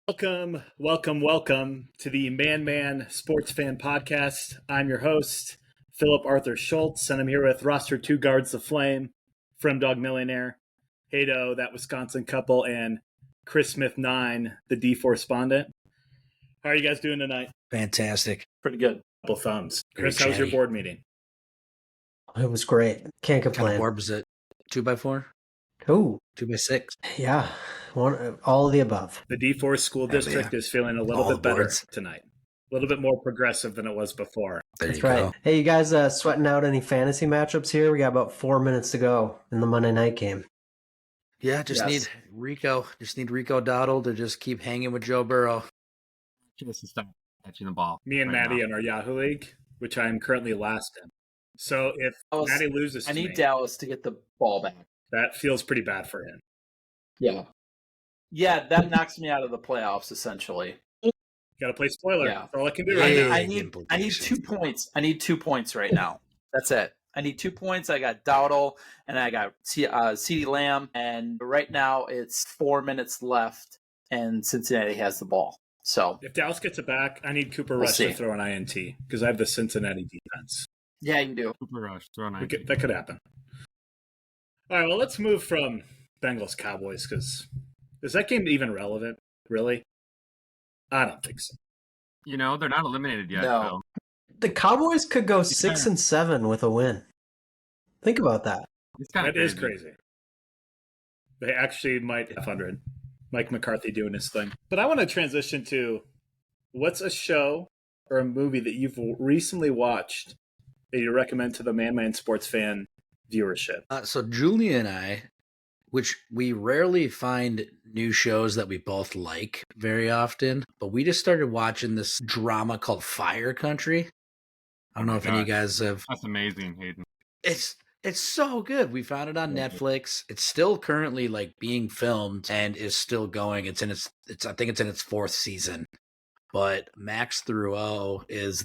Welcome to the Man Sports Fan Podcast. I'm your host, Philip Arthur Schultz, and I'm here with roster 2 guards the Flame, From Dog Millionaire, Hado, that Wisconsin couple, and Chris Smith 9, the D4respondent. How are you guys doing tonight? Fantastic. Pretty good. Couple thumbs. Chris, how was your board meeting? It was great. Can't complain. What kind of board was it? 2x4? Ooh. 2x6? Yeah. All of the above. The D4 school district is feeling a little bit better tonight. A little bit more progressive than it was before. That's right. Hey, you guys sweating out any fantasy matchups here? We got about 4 minutes to go in the Monday night game. Yeah, need Rico. Just need Rico Dowdle to just keep hanging with Joe Burrow. Just to stop catching the ball. Me and Maddie in our Yahoo League, which I'm currently last in. So if Maddie loses I need Dallas to get the ball back. That feels pretty bad for him. Yeah, that knocks me out of the playoffs, essentially. Got to play spoiler. Yeah. That's all I can do right now. I need 2 points. I need 2 points right now. That's it. I need 2 points. I got Dowdle, and I got CeeDee Lamb, and right now it's 4 minutes left, and Cincinnati has the ball. So if Dallas gets it back, I need Cooper Rush to throw an INT because I have the Cincinnati defense. Yeah, you do. Cooper Rush, throw an INT. That could happen. All right, well, let's move from Bengals Cowboys because is that game even relevant, really? I don't think so. You know, they're not eliminated yet. No. Phil. The Cowboys could go 6-7 with a win. Think about that. That is crazy. They actually might have 100. Mike McCarthy doing his thing. But I want to transition to what's a show or a movie that you've recently watched that you recommend to the Man Sports Fan viewership? So Julia and I, which we rarely find new shows that we both like very often, but we just started watching this drama called Fire Country. I don't know if any of you guys have. That's amazing, Hayden. It's so good. We found it on Netflix. It's still currently being filmed and is still going. I think it's in its 4th season. But Max Thureau is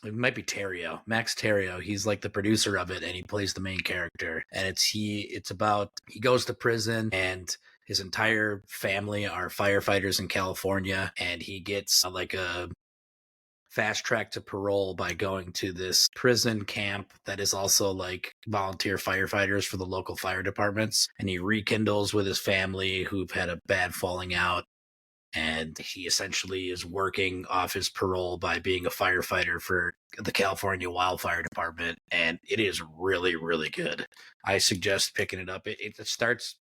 it might be Terrio. Max Terrio. He's the producer of it, and he plays the main character. And it's about he goes to prison, and his entire family are firefighters in California, and he gets a fast track to parole by going to this prison camp that is also volunteer firefighters for the local fire departments. And he rekindles with his family who've had a bad falling out. And he essentially is working off his parole by being a firefighter for the California Wildfire Department. And it is really, really good. I suggest picking it up. It starts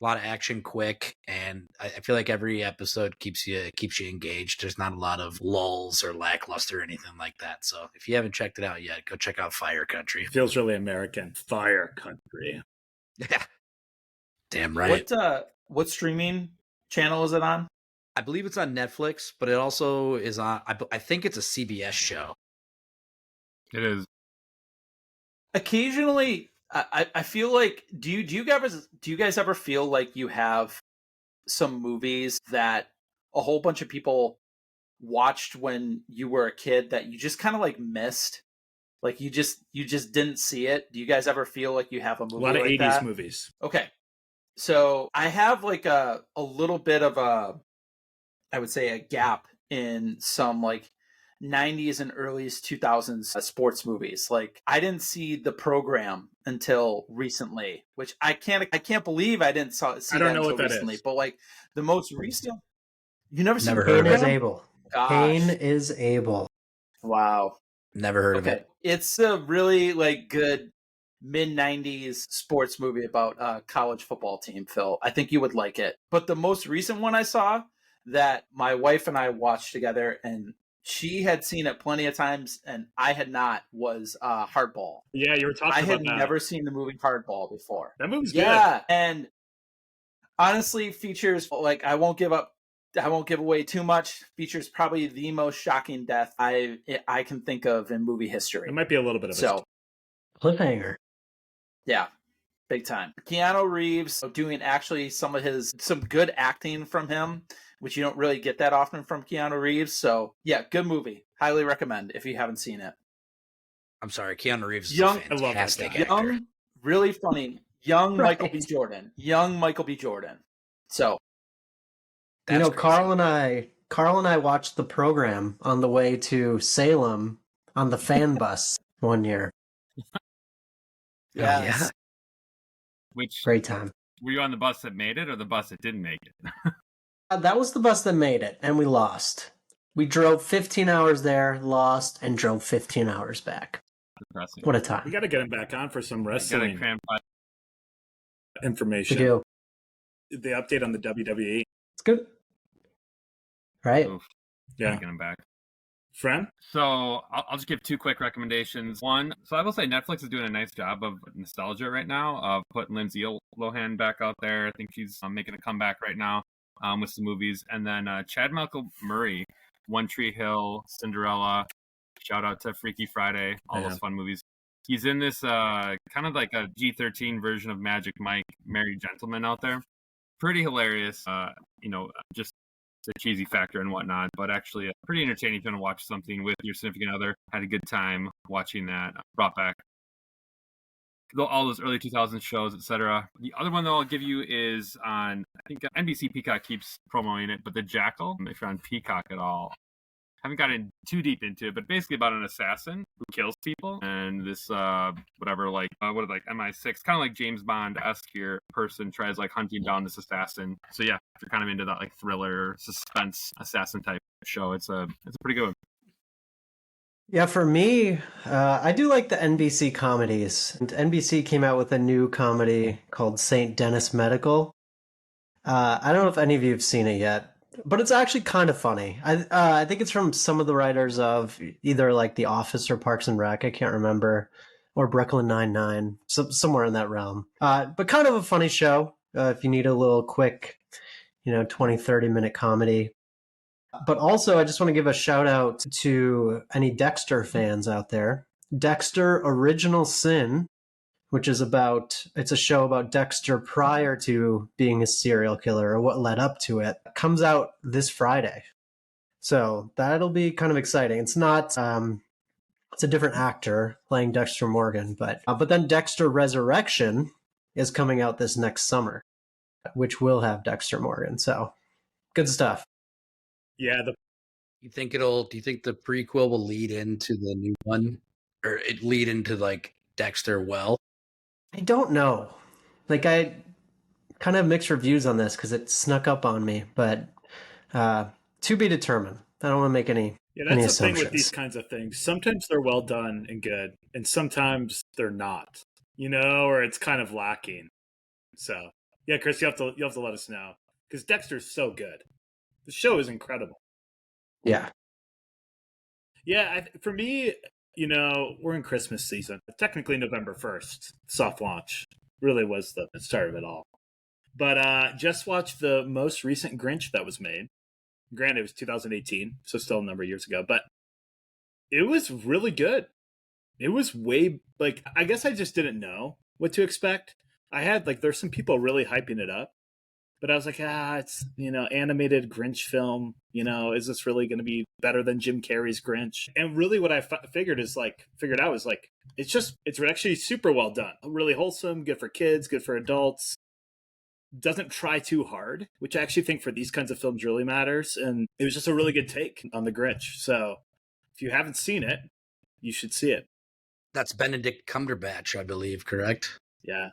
a lot of action quick, and I feel like every episode keeps you engaged. There's not a lot of lulls or lackluster or anything like that. So if you haven't checked it out yet, go check out Fire Country. It feels really American. Fire Country. Yeah. Damn right. What streaming channel is it on? I believe it's on Netflix, but it also is on, I think it's a CBS show. It is. Occasionally, I feel like, do you guys ever feel like you have some movies that a whole bunch of people watched when you were a kid that you just kind of missed? You just didn't see it. Do you guys ever feel like you have a movie a lot of 80s that? movies? Okay. So I have a little bit of I would say a gap in some 90s and early 2000s sports movies. I didn't see The Program until recently, which I can't believe I didn't see I don't that know until what that recently. is. But the most recent, you never seen Pain Program? is Able. Gosh. Pain is Able. Wow. Never heard of it. It's a really good mid 90s sports movie about a college football team, Phil. I think you would like it. But the most recent one I saw that my wife and I watched together, and she had seen it plenty of times and I had not, was Hardball. Yeah, you were talking about that. I had never seen the movie Hardball before. That movie's good. Yeah, and honestly features I won't give away too much. Features probably the most shocking death I can think of in movie history. It might be a little bit of a cliffhanger. Yeah, big time. Keanu Reeves doing actually some good acting from him, which you don't really get that often from Keanu Reeves. So yeah, good movie. Highly recommend if you haven't seen it. I'm sorry, Keanu Reeves is a fantastic actor. Young, really funny. Young Michael B. Jordan. So That's Carl crazy. and I watched the program on the way to Salem on the fan bus one year. Yeah. Yes. Which Great time. were you on the bus that made it or the bus that didn't make it? That was the bus that made it, and we lost. We drove 15 hours there, lost, and drove 15 hours back. Depressing. What a We time. got to get him back on for some You gotta wrestling cram We information. do. The update on the WWE. It's good. Right? Oof. Yeah. Gotta get him back. Friend? So I'll just give two quick recommendations. One, so I will say Netflix is doing a nice job of nostalgia right now, of putting Lindsay Lohan back out there. I think she's making a comeback right now with some movies. And then Chad Michael Murray, One Tree Hill, Cinderella, shout out to Freaky Friday, all those fun movies. He's in this kind of like a G13 version of Magic Mike, Merry Gentleman out there. Pretty hilarious, just the cheesy factor and whatnot, but actually pretty entertaining if you want to watch something with your significant other. Had a good time watching that. Brought back all those early 2000s shows, etc. The other one that I'll give you is on, I think NBC Peacock keeps promoting it, but The Jackal, if you're on Peacock at all. Haven't gotten too deep into it, but basically about an assassin who kills people, and this MI6, kind of like James Bond-esque here, person tries like hunting down this assassin. So yeah, if you're kind of into that like thriller, suspense, assassin type show, it's a pretty good one. Yeah, for me, I do like the NBC comedies. And NBC came out with a new comedy called St. Denis Medical. I don't know if any of you have seen it yet, but it's actually kind of funny. I think it's from some of the writers of either like The Office or Parks and Rec. I can't remember, or Brooklyn Nine-Nine, somewhere in that realm. But kind of a funny show if you need a little quick, 20, 30-minute comedy. But also, I just want to give a shout out to any Dexter fans out there. Dexter Original Sin, which is it's a show about Dexter prior to being a serial killer or what led up to it, comes out this Friday. So that'll be kind of exciting. It's not, it's a different actor playing Dexter Morgan, but then Dexter Resurrection is coming out this next summer, which will have Dexter Morgan. So good stuff. Yeah, Do you think the prequel will lead into the new one, or it lead into like Dexter well? I don't know. Like, I kind of have mixed reviews on this because it snuck up on me, but to be determined. I don't want to make any that's the thing assumptions. with these kinds of things. Sometimes they're well done and good, and sometimes they're not. Or it's kind of lacking. So yeah, Chris, you have to let us know, because Dexter's so good. The show is incredible. Yeah. Yeah, for me, we're in Christmas season. Technically November 1st, soft launch, really was the start of it all. But just watched the most recent Grinch that was made. Granted, it was 2018, so still a number of years ago, but it was really good. It was I guess I just didn't know what to expect. I had, there's some people really hyping it up, but I was like, it's, animated Grinch film. Is this really going to be better than Jim Carrey's Grinch? And really what I figured out is it's actually super well done. Really wholesome, good for kids, good for adults. Doesn't try too hard, which I actually think for these kinds of films really matters. And it was just a really good take on the Grinch. So if you haven't seen it, you should see it. That's Benedict Cumberbatch, I believe, correct? Yeah.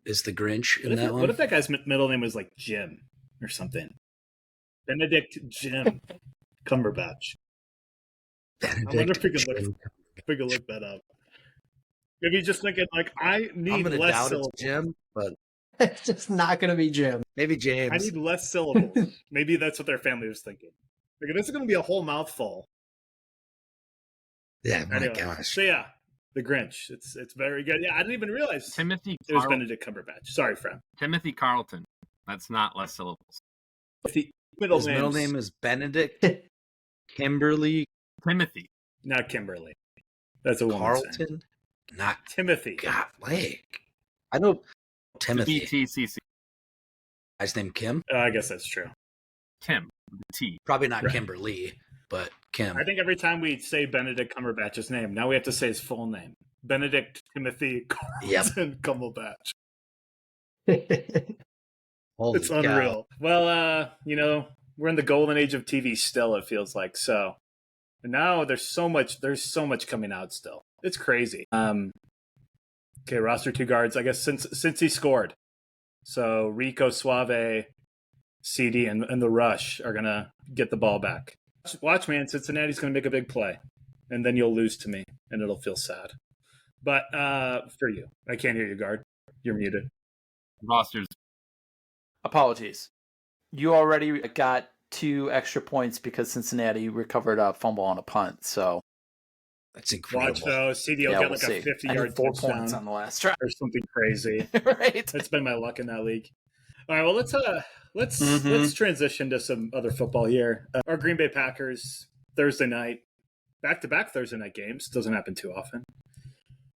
Is the Grinch in that one? What if that guy's middle name was like Jim or something? Benedict Jim Cumberbatch. Benedict I wonder if we could look that up. Maybe just thinking I need I'm gonna less doubt syllables. it's Jim, but It's just not going to be Jim. maybe James. I need less syllables. Maybe that's what their family was thinking. This is going to be a whole mouthful. Yeah, my Anyway, gosh. So yeah, the Grinch. It's very good. Yeah, I didn't even realize it was Benedict Cumberbatch. Sorry, friend. Timothy Carlton. That's not less syllables. His middle name is Benedict Kimberly Timothy. Not Kimberly. That's a woman. Carlton. Not Timothy. God, I know Timothy. TTCC. Guy's name Kim. I guess that's true. Kim. T. Probably not Right. Kimberly, but Kim. I think every time we say Benedict Cumberbatch's name, now we have to say his full name. Benedict Timothy Carlton Cumberbatch. Holy It's cow. unreal. Well, we're in the golden age of TV still, it feels like. So now there's so much coming out still. It's crazy. Okay, roster 2 guards, I guess since he scored. So Rico, Suave, CD, and the Rush are gonna get the ball back. Watch, man, Cincinnati's gonna make a big play. And then you'll lose to me, and it'll feel sad. But for you, I can't hear you, guard. You're muted. Rosters. Apologies. You already got 2 extra points because Cincinnati recovered a fumble on a punt. So that's incredible. Watch though, CD will get like a 50-yard 4 touchdown points on the last try or something crazy. Right. That's been my luck in that league. All right, well let's transition to some other football here. Our Green Bay Packers Thursday night, back-to-back Thursday night games. Doesn't happen too often.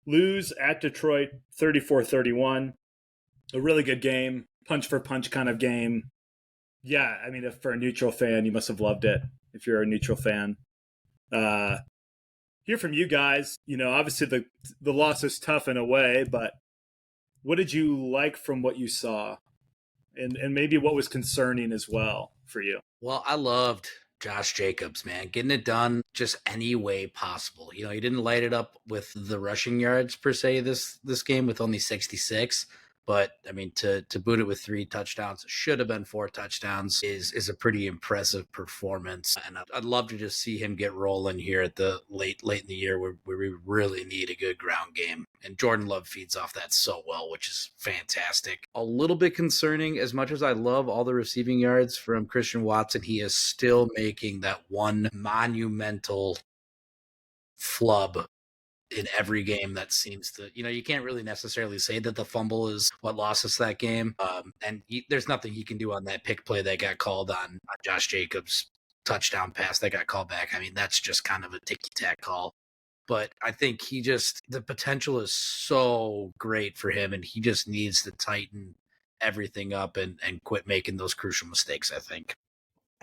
Lose at Detroit 34-31. A really good game, punch for punch kind of game. Yeah, I mean, if for a neutral fan, you must have loved it. If you're a neutral fan, hear from you guys. You know, obviously the loss is tough in a way, but what did you like from what you saw, and maybe what was concerning as well for you? Well, I loved Josh Jacobs, man, getting it done just any way possible. You know, he didn't light it up with the rushing yards per se this game with only 66. But, I mean, to boot it with 3 touchdowns, should have been 4 touchdowns, is a pretty impressive performance. And I'd love to just see him get rolling here at the late in the year where we really need a good ground game. And Jordan Love feeds off that so well, which is fantastic. A little bit concerning, as much as I love all the receiving yards from Christian Watson, he is still making that one monumental flub in every game that seems to, you can't really necessarily say that the fumble is what lost us that game. And there's nothing he can do on that pick play that got called on Josh Jacobs' touchdown pass that got called back. I mean, that's just kind of a ticky-tack call. But I think the potential is so great for him, and he just needs to tighten everything up and quit making those crucial mistakes, I think.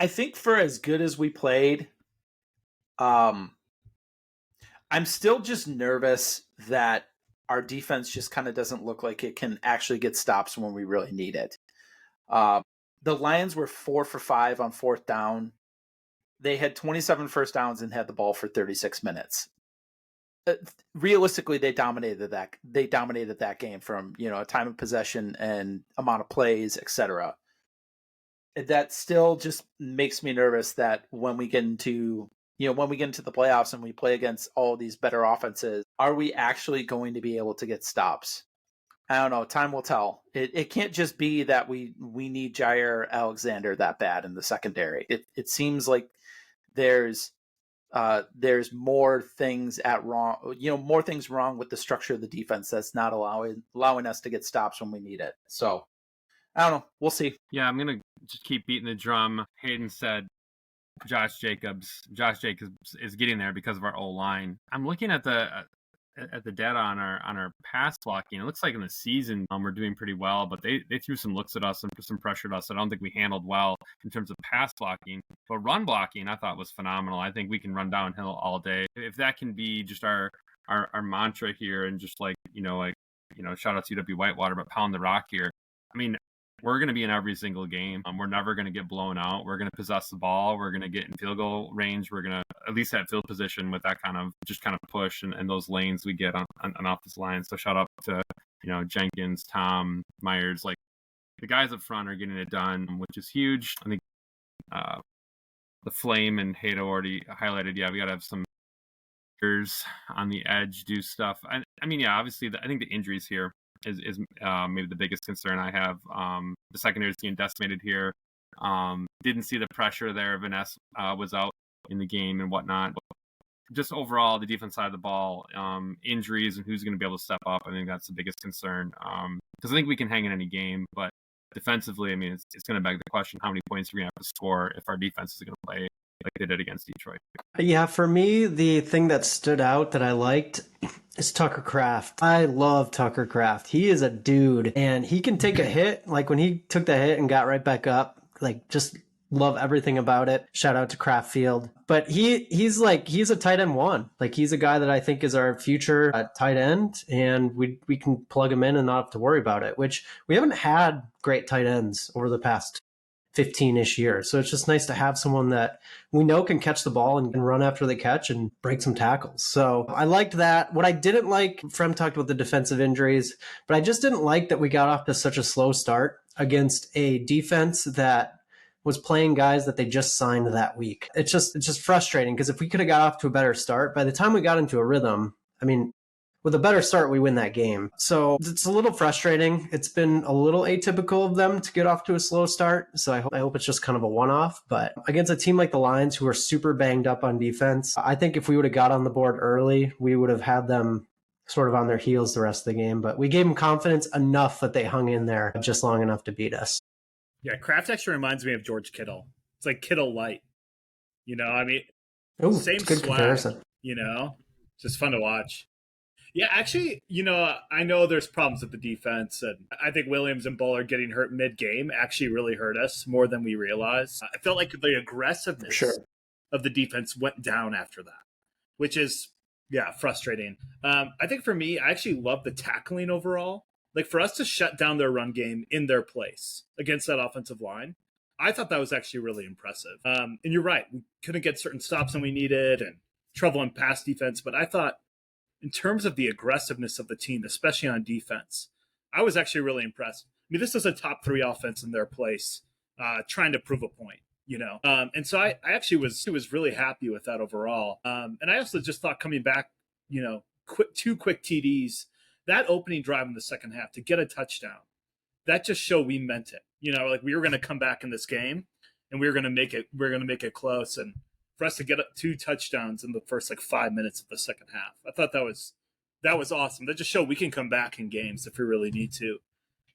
I think for as good as we played, I'm still just nervous that our defense just kind of doesn't look like it can actually get stops when we really need it. The Lions were 4 for 5 on 4th down. They had 27 first downs and had the ball for 36 minutes. Realistically, they dominated that. They dominated that game from, a time of possession and amount of plays, etc. That still just makes me nervous that when we get into the playoffs and we play against all these better offenses, are we actually going to be able to get stops? I don't know. Time will tell. It can't just be that we need Jair Alexander that bad in the secondary. It seems like there's more things more things wrong with the structure of the defense that's not allowing us to get stops when we need it. So I don't know. We'll see. Yeah, I'm gonna just keep beating the drum. Hayden said Josh Jacobs is getting there because of our O-line. I'm looking at the data on our pass blocking. It looks like in the season we're doing pretty well, but they threw some looks at us and some pressure at us. I don't think we handled well in terms of pass blocking, but run blocking I thought was phenomenal. I think we can run downhill all day. If that can be just our mantra here, and just shout out to UW Whitewater, but pound the rock here. I mean, we're going to be in every single game. We're never going to get blown out. We're going to possess the ball. We're going to get in field goal range. We're going to at least have field position with that kind of push and those lanes we get on off this line. So shout out to, Jenkins, Tom, Myers. Like, the guys up front are getting it done, which is huge. I think the Flame and Hato already highlighted, we got to have some on the edge, do stuff. Obviously, I think the injuries here is maybe the biggest concern I have. The secondary is being decimated here. Didn't see the pressure there. Vanessa was out in the game and whatnot. Just overall, the defense side of the ball, injuries and who's going to be able to step up. I think that's the biggest concern. Because I think we can hang in any game, but defensively, it's going to beg the question: how many points are we going to have to score if our defense is going to play like they did against Detroit? Yeah, for me, the thing that stood out that I liked is Tucker Kraft. I love Tucker Kraft. He is a dude, and he can take a hit. Like, when he took the hit and got right back up, just love everything about it. Shout out to Kraft Field. But he's a tight end 1. Like, he's a guy that I think is our future tight end, and we can plug him in and not have to worry about it, which we haven't had great tight ends over the past 15-ish years. So it's just nice to have someone that we know can catch the ball and can run after the catch and break some tackles. So I liked that. What I didn't like, Frem talked about the defensive injuries, but I just didn't like that we got off to such a slow start against a defense that was playing guys that they just signed that week. It's just frustrating because if we could have got off to a better start, by the time we got into a rhythm, I mean, with a better start, we win that game. So it's a little frustrating. It's been a little atypical of them to get off to a slow start. So I hope it's just kind of a one-off. But against a team like the Lions, who are super banged up on defense, I think if we would have got on the board early, we would have had them sort of on their heels the rest of the game. But we gave them confidence enough that they hung in there just long enough to beat us. Yeah, Kraft actually reminds me of George Kittle. It's like Kittle light. I mean, Ooh, same good swag, comparison. It's just fun to watch. Yeah, actually, I know there's problems with the defense, and I think Williams and Bullard getting hurt mid-game actually really hurt us more than we realized. I felt like the aggressiveness of the defense went down after that, which is, frustrating. I think for me, I actually love the tackling overall. Like, for us to shut down their run game in their place against that offensive line, I thought that was actually really impressive. And you're right, we couldn't get certain stops when we needed and trouble in pass defense, but I thought in terms of the aggressiveness of the team, especially on defense, I was actually really impressed. I mean, this is a top 3 offense in their place, trying to prove a point, and so I actually was really happy with that overall. And I also just thought coming back, two quick TDs, that opening drive in the second half to get a touchdown, that just showed we meant it. Like we were going to come back in this game and we were going to make it close. And for us to get 2 touchdowns in the first 5 minutes of the second half, I thought that was awesome. That just showed we can come back in games if we really need to.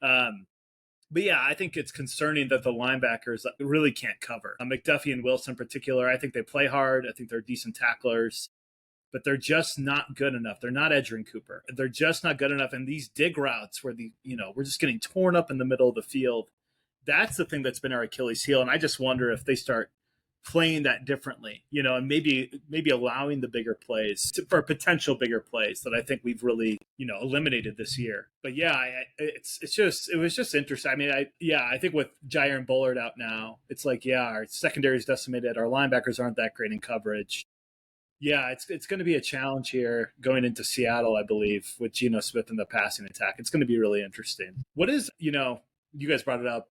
But yeah, I think it's concerning that the linebackers really can't cover. McDuffie and Wilson in particular, I think they play hard. I think they're decent tacklers, but they're just not good enough. They're not Edgerrin Cooper. They're just not good enough. And these dig routes where we're just getting torn up in the middle of the field, that's the thing that's been our Achilles heel. And I just wonder if they start playing that differently, and maybe allowing the bigger plays for potential bigger plays that I think we've really, eliminated this year. But yeah, it was just interesting. I mean, I think with Jair and Bullard out now, it's our secondary is decimated. Our linebackers aren't that great in coverage. Yeah, it's going to be a challenge here going into Seattle, I believe, with Geno Smith in the passing attack. It's going to be really interesting. What is, you guys brought it up,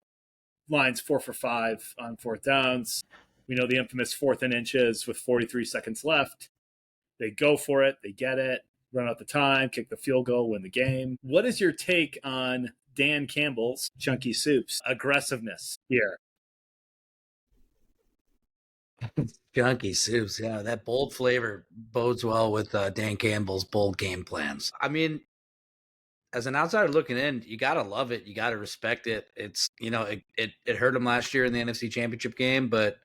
Lions 4 for 5 on 4th downs. We know the infamous 4th and inches with 43 seconds left. They go for it. They get it, run out the time, kick the field goal, win the game. What is your take on Dan Campbell's Chunky Soup's aggressiveness here? Chunky Soups, yeah, that bold flavor bodes well with Dan Campbell's bold game plans. I mean, as an outsider looking in, you gotta love it. You gotta respect it. It's it hurt him last year in the NFC Championship game, but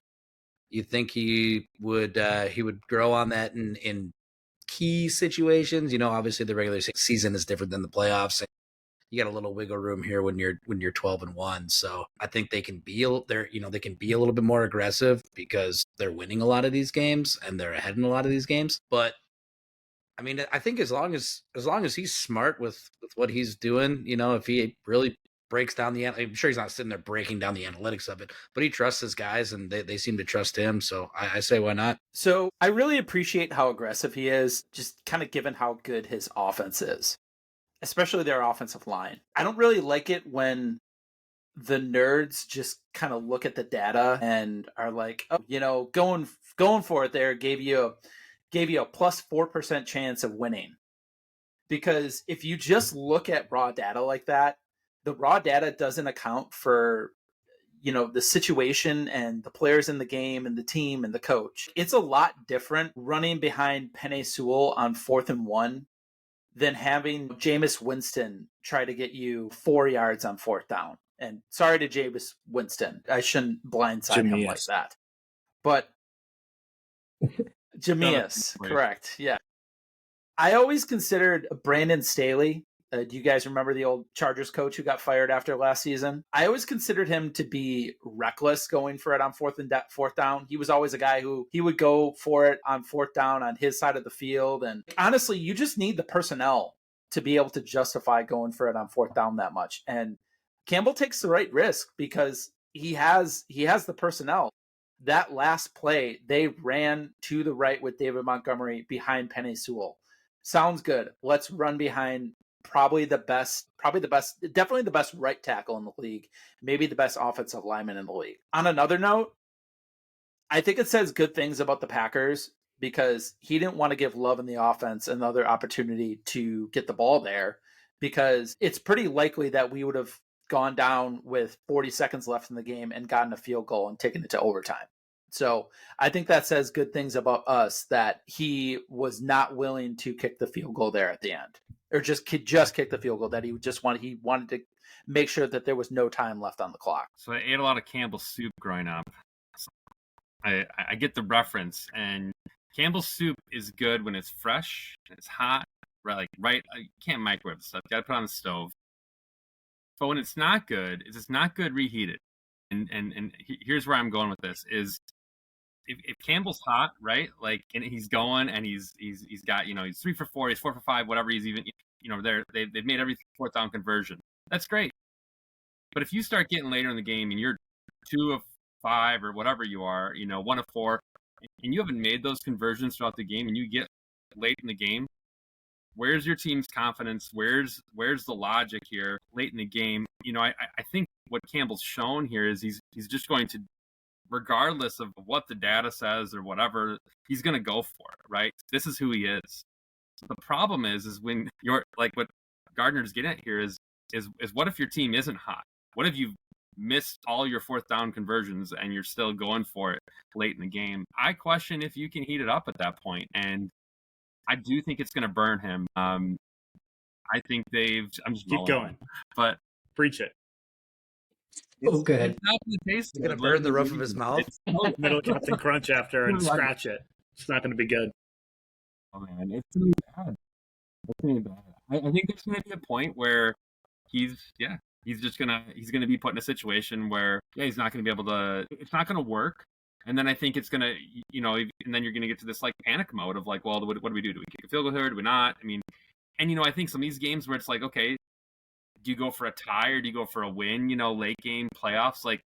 you think he would grow on that in key situations. Obviously the regular season is different than the playoffs. You got a little wiggle room here when you're 12-1. So I think they can be a little bit more aggressive because they're winning a lot of these games and they're ahead in a lot of these games. But I mean, I think as long as he's smart with what he's doing, if he really breaks down I'm sure he's not sitting there breaking down the analytics of it, but he trusts his guys and they seem to trust him. So I say, why not? So I really appreciate how aggressive he is, just kind of given how good his offense is, especially their offensive line. I don't really like it when the nerds just kind of look at the data and are like, oh, going for it there gave you a plus 4% chance of winning. Because if you just look at raw data like that, the raw data doesn't account for, the situation and the players in the game and the team and the coach. It's a lot different running behind Penei Sewell on 4th and 1 than having Jameis Winston try to get you 4 yards on 4th down. And sorry to Jameis Winston. I shouldn't blindside him like that. But Jameis, correct. Yeah. I always considered Brandon Staley. Do you guys remember the old Chargers coach who got fired after last season? I always considered him to be reckless going for it on 4th down. He was always a guy who he would go for it on 4th down on his side of the field. And honestly, you just need the personnel to be able to justify going for it on 4th down that much. And Campbell takes the right risk because he has the personnel. That last play, they ran to the right with David Montgomery behind Penei Sewell. Sounds good. Let's run behind definitely the best right tackle in the league, maybe the best offensive lineman in the league. On another note, I think it says good things about the Packers because he didn't want to give Love in the offense another opportunity to get the ball there, because it's pretty likely that we would have gone down with 40 seconds left in the game and gotten a field goal and taken it to overtime. So I think that says good things about us, that he was not willing to kick the field goal there at the end, or just kick the field goal, that he wanted to make sure that there was no time left on the clock. So I ate a lot of Campbell's soup growing up. So I get the reference, and Campbell's soup is good when it's fresh and it's hot, right? You can't microwave the stuff. You got to put it on the stove. But when it's not good, it's not good reheated. And here's where I'm going with this is if Campbell's hot, right? Like, and he's going and he's got, he's 3 for 4, he's 4 for 5, whatever he's even, they've made every fourth down conversion. That's great. But if you start getting later in the game and you're 2 of 5 or whatever you are, 1 of 4, and you haven't made those conversions throughout the game and you get late in the game, where's your team's confidence? Where's the logic here late in the game? I think what Campbell's shown here is he's just going to, regardless of what the data says or whatever, he's going to go for it, right? This is who he is. The problem is when you're like what Gardner's getting at here is what if your team isn't hot? What if you've missed all your fourth down conversions and you're still going for it late in the game? I question if you can heat it up at that point, and I do think it's going to burn him. I think I'm just keep going, but preach it. Oh, good. It's not going to taste He's going to burn the roof of his mouth. Middle Captain Crunch after and scratch it. It's not going to be good. Oh man, it's going to be bad. It's going to be bad. I think there's going to be a point where he's going to be put in a situation where he's not going to be able to. It's not going to work. And then I think it's going to, and then you're going to get to this like panic mode of like, well, what do we do? Do we kick a field goal here? Do we not? I mean, and I think some of these games where it's like, okay, do you go for a tie or do you go for a win? Late game playoffs, like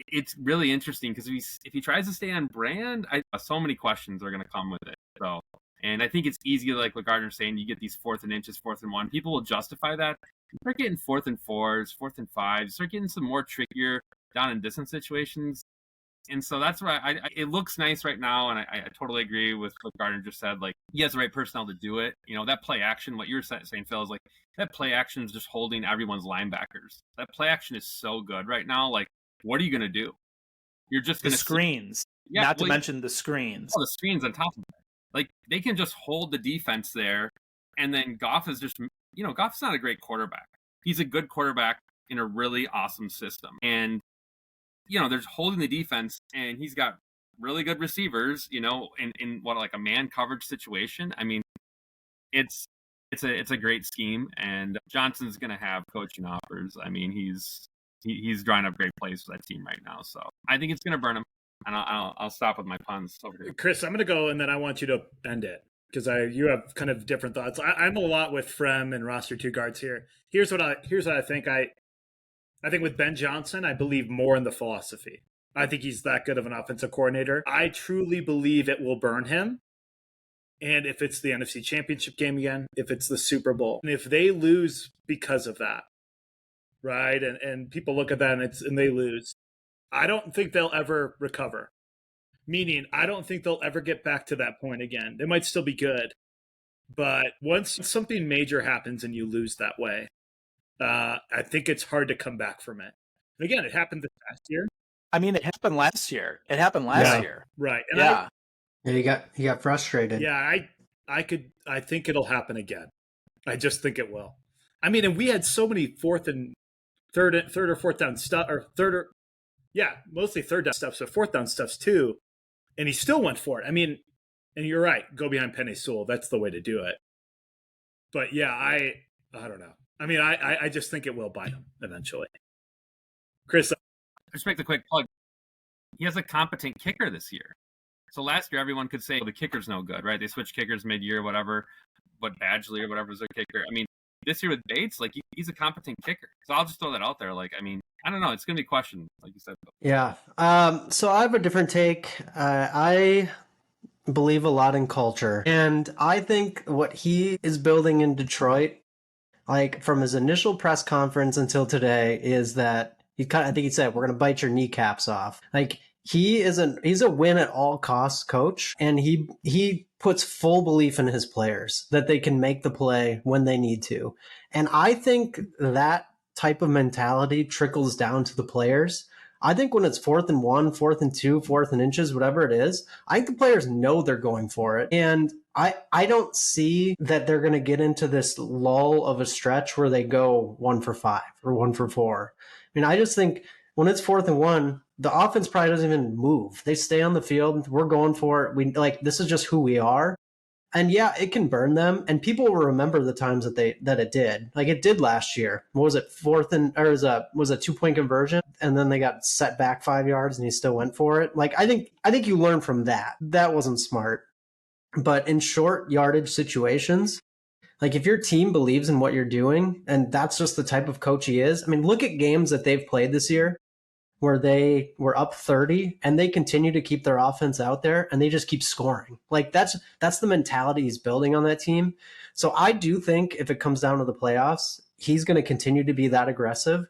it's really interesting because if he tries to stay on brand, so many questions are going to come with it. So, and I think it's easy, like what Gardner's saying, you get these 4th and inches, 4th and 1. People will justify that. You start getting 4th and 4s, 4th and 5s, start getting some more trickier down and distance situations. And so that's why it looks nice right now, and I totally agree with what Gardner just said. Like, he has the right personnel to do it. That play action, what you're saying, Phil, is like that play action is just holding everyone's linebackers. That play action is so good right now. Like, what are you going to do? You're just going to screens. Not to mention the screens. Oh, the screens on top of it. Like, they can just hold the defense there, and then Goff is just, Goff's not a great quarterback. He's a good quarterback in a really awesome system. And there's holding the defense, and he's got really good receivers, in what, like a man coverage situation. I mean, it's a great scheme, and Johnson's going to have coaching offers. I mean, he's drawing up great plays for that team right now. So I think it's going to burn him, and I'll stop with my puns over here. Chris, I'm going to go, and then I want you to end it because you have kind of different thoughts. I'm a lot with Frem and roster 2 guards here. Here's what I think. I think with Ben Johnson, I believe more in the philosophy. I think he's that good of an offensive coordinator. I truly believe it will burn him. And if it's the NFC Championship game again, if it's the Super Bowl, and if they lose because of that, right? And people look at that and they lose, I don't think they'll ever recover. Meaning, I don't think they'll ever get back to that point again. They might still be good. But once something major happens and you lose that way, I think it's hard to come back from it. And again, it happened this past year. I mean, it happened last year. Year. Right. And yeah. He got frustrated. Yeah, I think it'll happen again. I just think it will. I mean, and we had so many third or fourth down stuff, mostly third down stuff, so fourth down stuffs too. And he still went for it. I mean, and you're right, go behind Penei Sewell. That's the way to do it. But yeah, I don't know. I mean, I just think it will bite him eventually. Chris, just make the quick plug. He has a competent kicker this year. So last year, everyone could say, the kicker's no good, right? They switched kickers mid-year, whatever, but Badgley or whatever was their kicker. I mean, this year with Bates, like, he's a competent kicker. So I'll just throw that out there. Like, I mean, I don't know. It's going to be questioned, like you said. Yeah. So I have a different take. I believe a lot in culture. And I think what he is building in Detroit, like from his initial press conference until today, is that I think he said, we're going to bite your kneecaps off. Like he's a win at all costs coach. And he puts full belief in his players that they can make the play when they need to. And I think that type of mentality trickles down to the players. I think when it's 4th and 1, 4th and 2, 4th and inches, whatever it is, I think the players know they're going for it. And I don't see that they're going to get into this lull of a stretch where they go 1 for 5 or 1 for 4. I mean, I just think when it's 4th and 1, the offense probably doesn't even move. They stay on the field. We're going for it. This is just who we are. And yeah, it can burn them, and people will remember the times that it did. Like it did last year. What was it? Was a 2-point conversion, and then they got set back 5 yards, and he still went for it. Like I think you learn from that. That wasn't smart. But in short yardage situations, like if your team believes in what you're doing, and that's just the type of coach he is. I mean, look at games that they've played this year where they were up 30 and they continue to keep their offense out there and they just keep scoring. Like that's the mentality he's building on that team. So I do think if it comes down to the playoffs, he's going to continue to be that aggressive,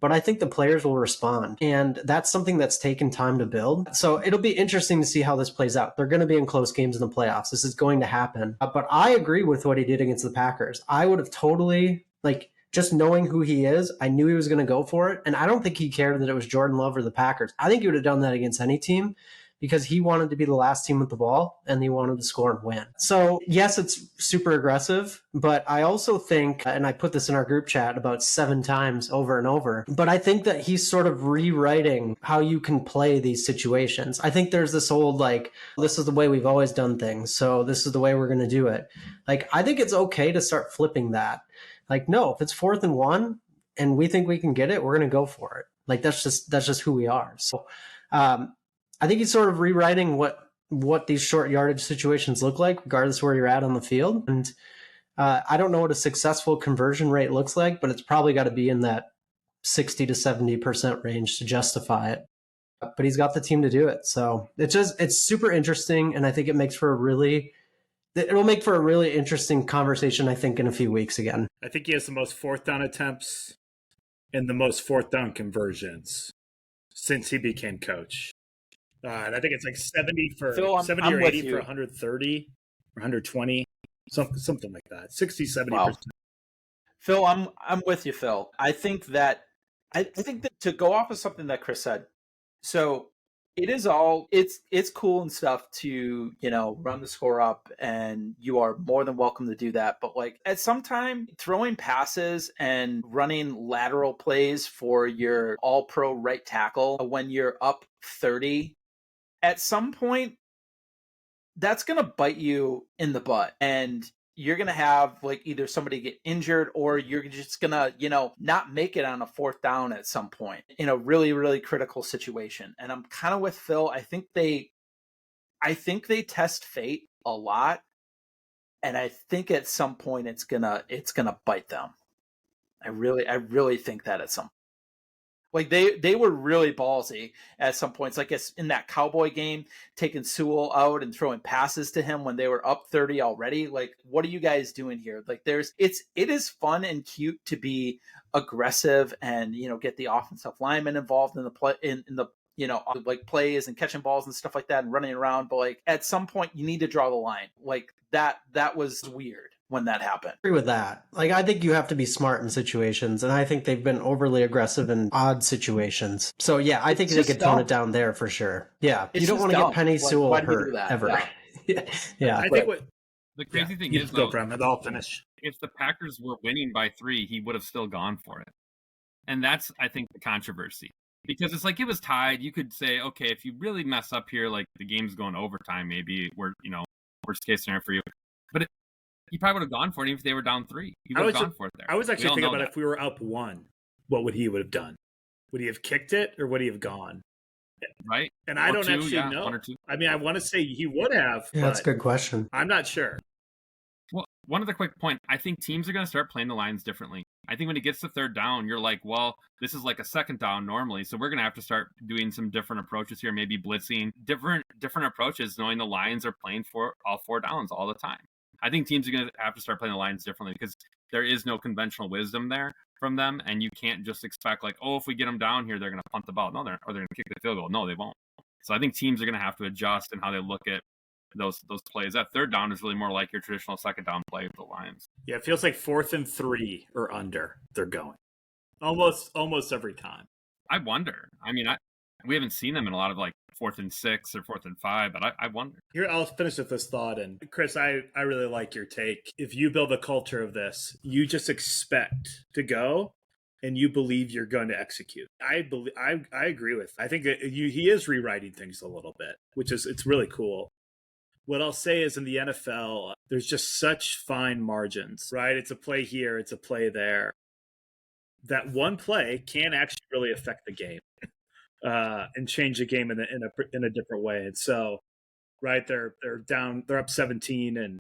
but I think the players will respond. And that's something that's taken time to build. So it'll be interesting to see how this plays out. They're going to be in close games in the playoffs. This is going to happen. But I agree with what he did against the Packers. I would have totally, just knowing who he is, I knew he was going to go for it. And I don't think he cared that it was Jordan Love or the Packers. I think he would have done that against any team because he wanted to be the last team with the ball and he wanted to score and win. So yes, it's super aggressive, but I also think, and I put this in our group chat about 7 times over and over, but I think that he's sort of rewriting how you can play these situations. I think there's this old, this is the way we've always done things, so this is the way we're going to do it. I think it's okay to start flipping that. No, if it's 4th and 1 and we think we can get it, we're going to go for it. That's just who we are. So I think he's sort of rewriting what these short yardage situations look like, regardless of where you're at on the field. And I don't know what a successful conversion rate looks like, but it's probably got to be in that 60 to 70% range to justify it. But he's got the team to do it. So it's super interesting. And I think it makes for it'll make for a really interesting conversation, I think, in a few weeks again. I think he has the most 4th down attempts and the most 4th down conversions since he became coach. And I think it's 70 Phil, 70 or 80 for 130 or 120, something like that. 60, 70%. Wow. Phil, I'm with you, Phil. I think that to go off of something that Chris said, so it is it's cool and stuff to, run the score up, and you are more than welcome to do that. But at some time, throwing passes and running lateral plays for your all-pro right tackle when you're up 30, at some point, that's going to bite you in the butt. And you're going to have either somebody get injured or you're just going to, not make it on a 4th down at some point in a really, really critical situation. And I'm kind of with Phil. I think they test fate a lot. And I think at some point it's going to bite them. I really think that at some point. They were really ballsy at some points. It's in that Cowboy game, taking Sewell out and throwing passes to him when they were up 30 already. What are you guys doing here? It is fun and cute to be aggressive and, get the offensive linemen involved in the play, in the, plays and catching balls and stuff like that and running around. But at some point you need to draw the line. That was weird when that happened. I agree with that. I think you have to be smart in situations, and I think they've been overly aggressive in odd situations. So yeah, I think they could tone it down there for sure. Yeah, you don't want to get Penny Sewell hurt ever. Yeah. I think the crazy thing is, though, I'll finish. If the Packers were winning by 3, he would have still gone for it, and that's, I think, the controversy. Because it's it was tied. You could say, okay, if you really mess up here, the game's going overtime, maybe worst case scenario for you. But he probably would have gone for it even if they were down 3. He would have gone for it there. I was actually thinking about if we were up 1, what would he have done? Would he have kicked it or would he have gone? Right. And I don't actually know. 1 or 2. I mean, I want to say he would have. Yeah, that's a good question. I'm not sure. Well, One other quick point. I think teams are going to start playing the Lions differently. I think when it gets to third down, you're like, well, this is like a second down normally. So we're going to have to start doing some different approaches here, maybe blitzing, different approaches, knowing the Lions are playing for all 4 downs all the time. I think teams are going to have to start playing the Lions differently because there is no conventional wisdom there from them. And you can't just expect like, oh, if we get them down here, they're going to punt the ball. No, they're going to kick the field goal. No, they won't. So I think teams are going to have to adjust in how they look at those plays. That third down is really more like your traditional second down play with the Lions. Yeah, it feels like 4th and 3 or under they're going. Almost every time. I wonder. I mean, we haven't seen them in a lot of like 4th and 6 or 4th and 5, but I wonder. Here, I'll finish with this thought. And Chris, I really like your take. If you build a culture of this, you just expect to go and you believe you're going to execute. I agree with. I think that he is rewriting things a little bit, which is it's really cool. What I'll say is in the NFL, there's just such fine margins, right? It's a play here, it's a play there. That one play can actually really affect the game and change the game in a different way. And so, right, they're down, they're up 17, and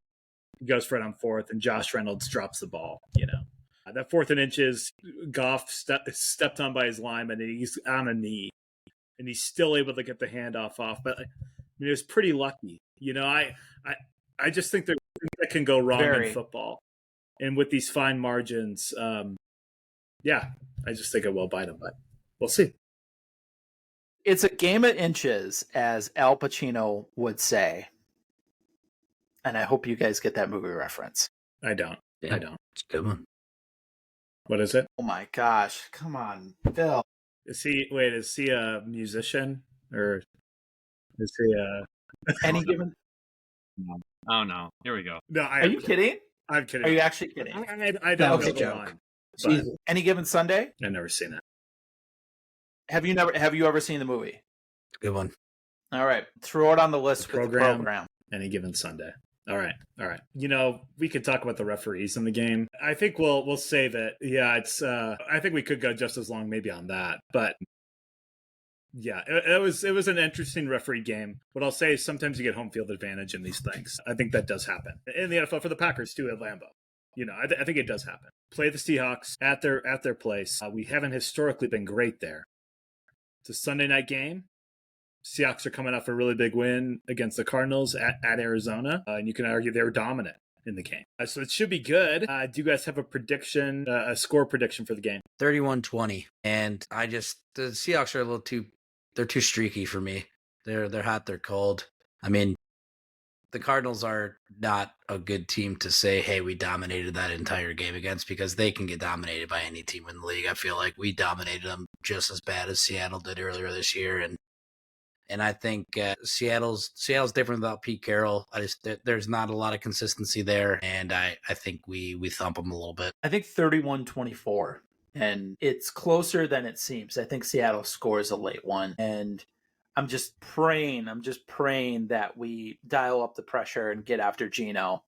he goes for it on 4th, and Josh Reynolds drops the ball. That 4th and inches, Goff stepped on by his lineman, and he's on a knee, and he's still able to get the handoff off. But I mean, it was pretty lucky. I just think that can go wrong in football, and with these fine margins, I just think it will bite them, but we'll see. It's a game of inches, as Al Pacino would say, and I hope you guys get that movie reference. I don't. Yeah, I don't. It's a good one. What is it? Oh my gosh! Come on, Phil. Is he a musician or is he a? Any given? No. Oh no! Here we go. No, are you kidding? I'm kidding. Are you actually kidding? I don't know was a the joke. line, but Any Given Sunday? I've never seen it. Have you ever seen the movie? Good one. All right, throw it on the list The with the program. Any Given Sunday. All right. We could talk about the referees in the game. I think we'll save it. Yeah, it's. I think we could go just as long maybe on that, but. Yeah, it was an interesting referee game. What I'll say is sometimes you get home field advantage in these things. I think that does happen in the NFL for the Packers too at Lambeau. I think it does happen. Play the Seahawks at their place. We haven't historically been great there. It's a Sunday night game. Seahawks are coming off a really big win against the Cardinals at Arizona, and you can argue they were dominant in the game. So it should be good. Do you guys have a score prediction for the game? 31-20, and the Seahawks are a little too. They're too streaky for me. They're hot, they're cold. I mean, the Cardinals are not a good team to say, hey, we dominated that entire game against, because they can get dominated by any team in the league. I feel like we dominated them just as bad as Seattle did earlier this year, and I think Seattle's different without Pete Carroll. There's not a lot of consistency there, and I think we thump them a little bit. I think 31-24. And it's closer than it seems. I think Seattle scores a late one. And I'm just praying that we dial up the pressure and get after Geno,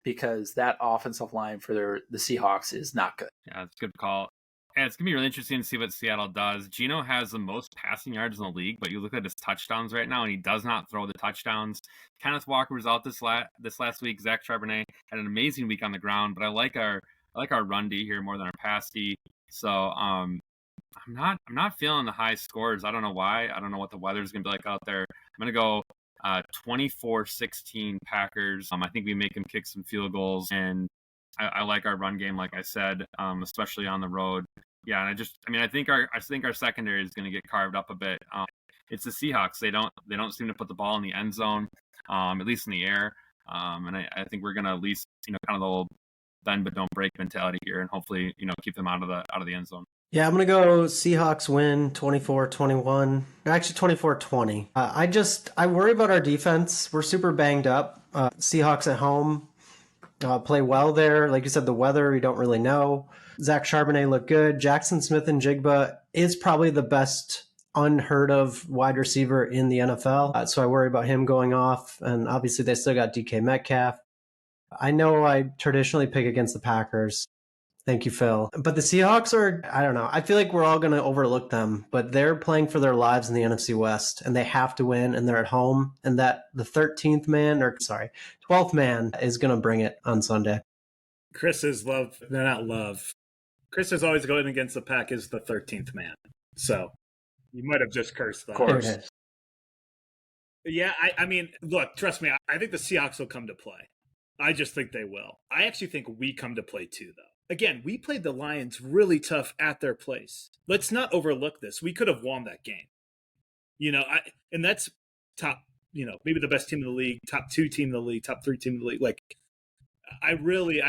because that offensive line for the Seahawks is not good. Yeah, it's a good call. And it's going to be really interesting to see what Seattle does. Geno has the most passing yards in the league, but you look at his touchdowns right now, and he does not throw the touchdowns. Kenneth Walker was out this last week. Zach Charbonnet had an amazing week on the ground, but I like our run D here more than our pass D. So I'm not feeling the high scores. I don't know why. I don't know what the weather's going to be like out there. I'm going to go 24-16 Packers. I think we make them kick some field goals, and I like our run game, like I said, especially on the road. Yeah, and I think our secondary is going to get carved up a bit. It's the Seahawks. They don't seem to put the ball in the end zone, at least in the air. And I think we're going to at least kind of the old bend but don't break mentality here, and hopefully keep them out of the end zone. Yeah, I'm going to go Seahawks win 24-21. Actually 24-20. I worry about our defense. We're super banged up. Seahawks at home play well there. Like you said, the weather, we don't really know. Zach Charbonnet looked good. Jackson Smith and Jigba is probably the best unheard of wide receiver in the NFL. So I worry about him going off. And obviously they still got DK Metcalf. I know I traditionally pick against the Packers. Thank you, Phil. But the Seahawks I don't know. I feel like we're all going to overlook them, but they're playing for their lives in the NFC West, and they have to win, and they're at home, and that the 12th man is going to bring it on Sunday. Chris's love, they're not love. Chris is always going against the pack is the 13th man. So you might have just cursed that. Of There it course. is. Yeah, I mean, look, trust me, I think the Seahawks will come to play. I just think they will. I actually think we come to play too, though. Again, we played the Lions really tough at their place. Let's not overlook this. We could have won that game. And that's top, maybe the best team in the league, top 2 team in the league, top 3 team in the league. Like, I really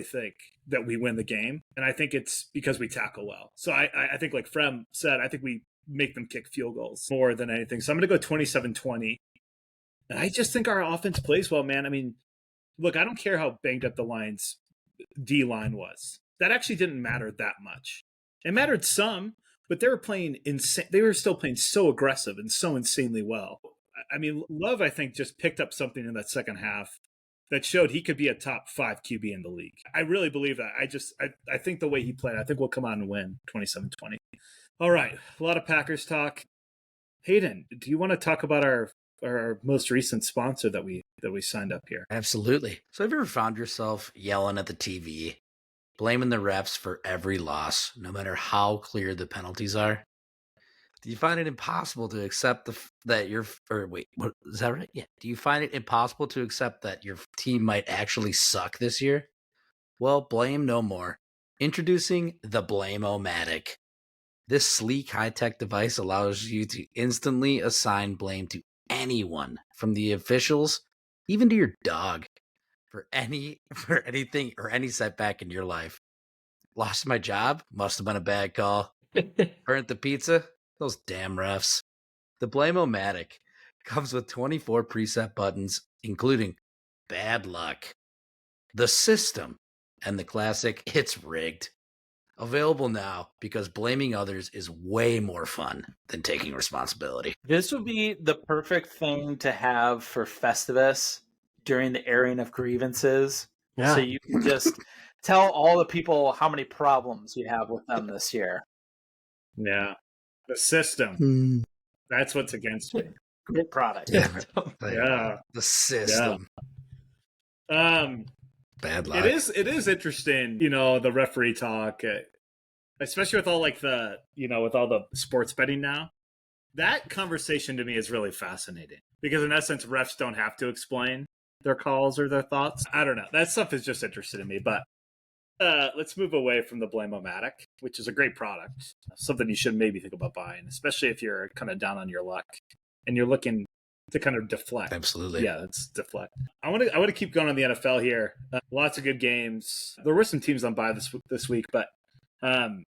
think that we win the game. And I think it's because we tackle well. So I think, like Frem said, I think we make them kick field goals more than anything. So I'm going to go 27-20. And I just think our offense plays well, man. I mean, look, I don't care how banged up the Lions D-line was. That actually didn't matter that much. It mattered some, but they were playing insane. They were still playing so aggressive and so insanely well. I mean, Love, I think, just picked up something in that second half that showed he could be a top 5 QB in the league. I really believe that. I think the way he played, I think we'll come out and win 27-20. All right, a lot of Packers talk. Hayden, do you want to talk about our most recent sponsor that we signed up here? Absolutely. So have you ever found yourself yelling at the TV, blaming the refs for every loss, no matter how clear the penalties are? Do you find it impossible to accept that your is that right? Yeah. Do you find it impossible to accept that your team might actually suck this year? Well, blame no more. Introducing the Blame-O-Matic. This sleek high-tech device allows you to instantly assign blame to anyone, from the officials, even to your dog, for anything or any setback in your life. Lost my job? Must have been a bad call. Burnt the pizza? Those damn refs. The Blame-O-Matic comes with 24 preset buttons, including bad luck, the system, and the classic it's rigged. Available now because blaming others is way more fun than taking responsibility. This would be the perfect thing to have for Festivus during the airing of grievances. Yeah. So you can just tell all the people how many problems you have with them this year. Yeah. The system. That's what's against me. Great product. Yeah. The system. Bad luck. It is interesting, the referee talk, especially with all with all the sports betting now. That conversation to me is really fascinating because in essence, refs don't have to explain their calls or their thoughts. I don't know. That stuff is just interesting to me, but let's move away from the Blame-O-Matic, which is a great product, something you should maybe think about buying, especially if you're kind of down on your luck and you're looking to kind of deflect. Absolutely. Yeah, it's deflect. I want to keep going on the NFL here. Lots of good games. There were some teams on bye this week, but man,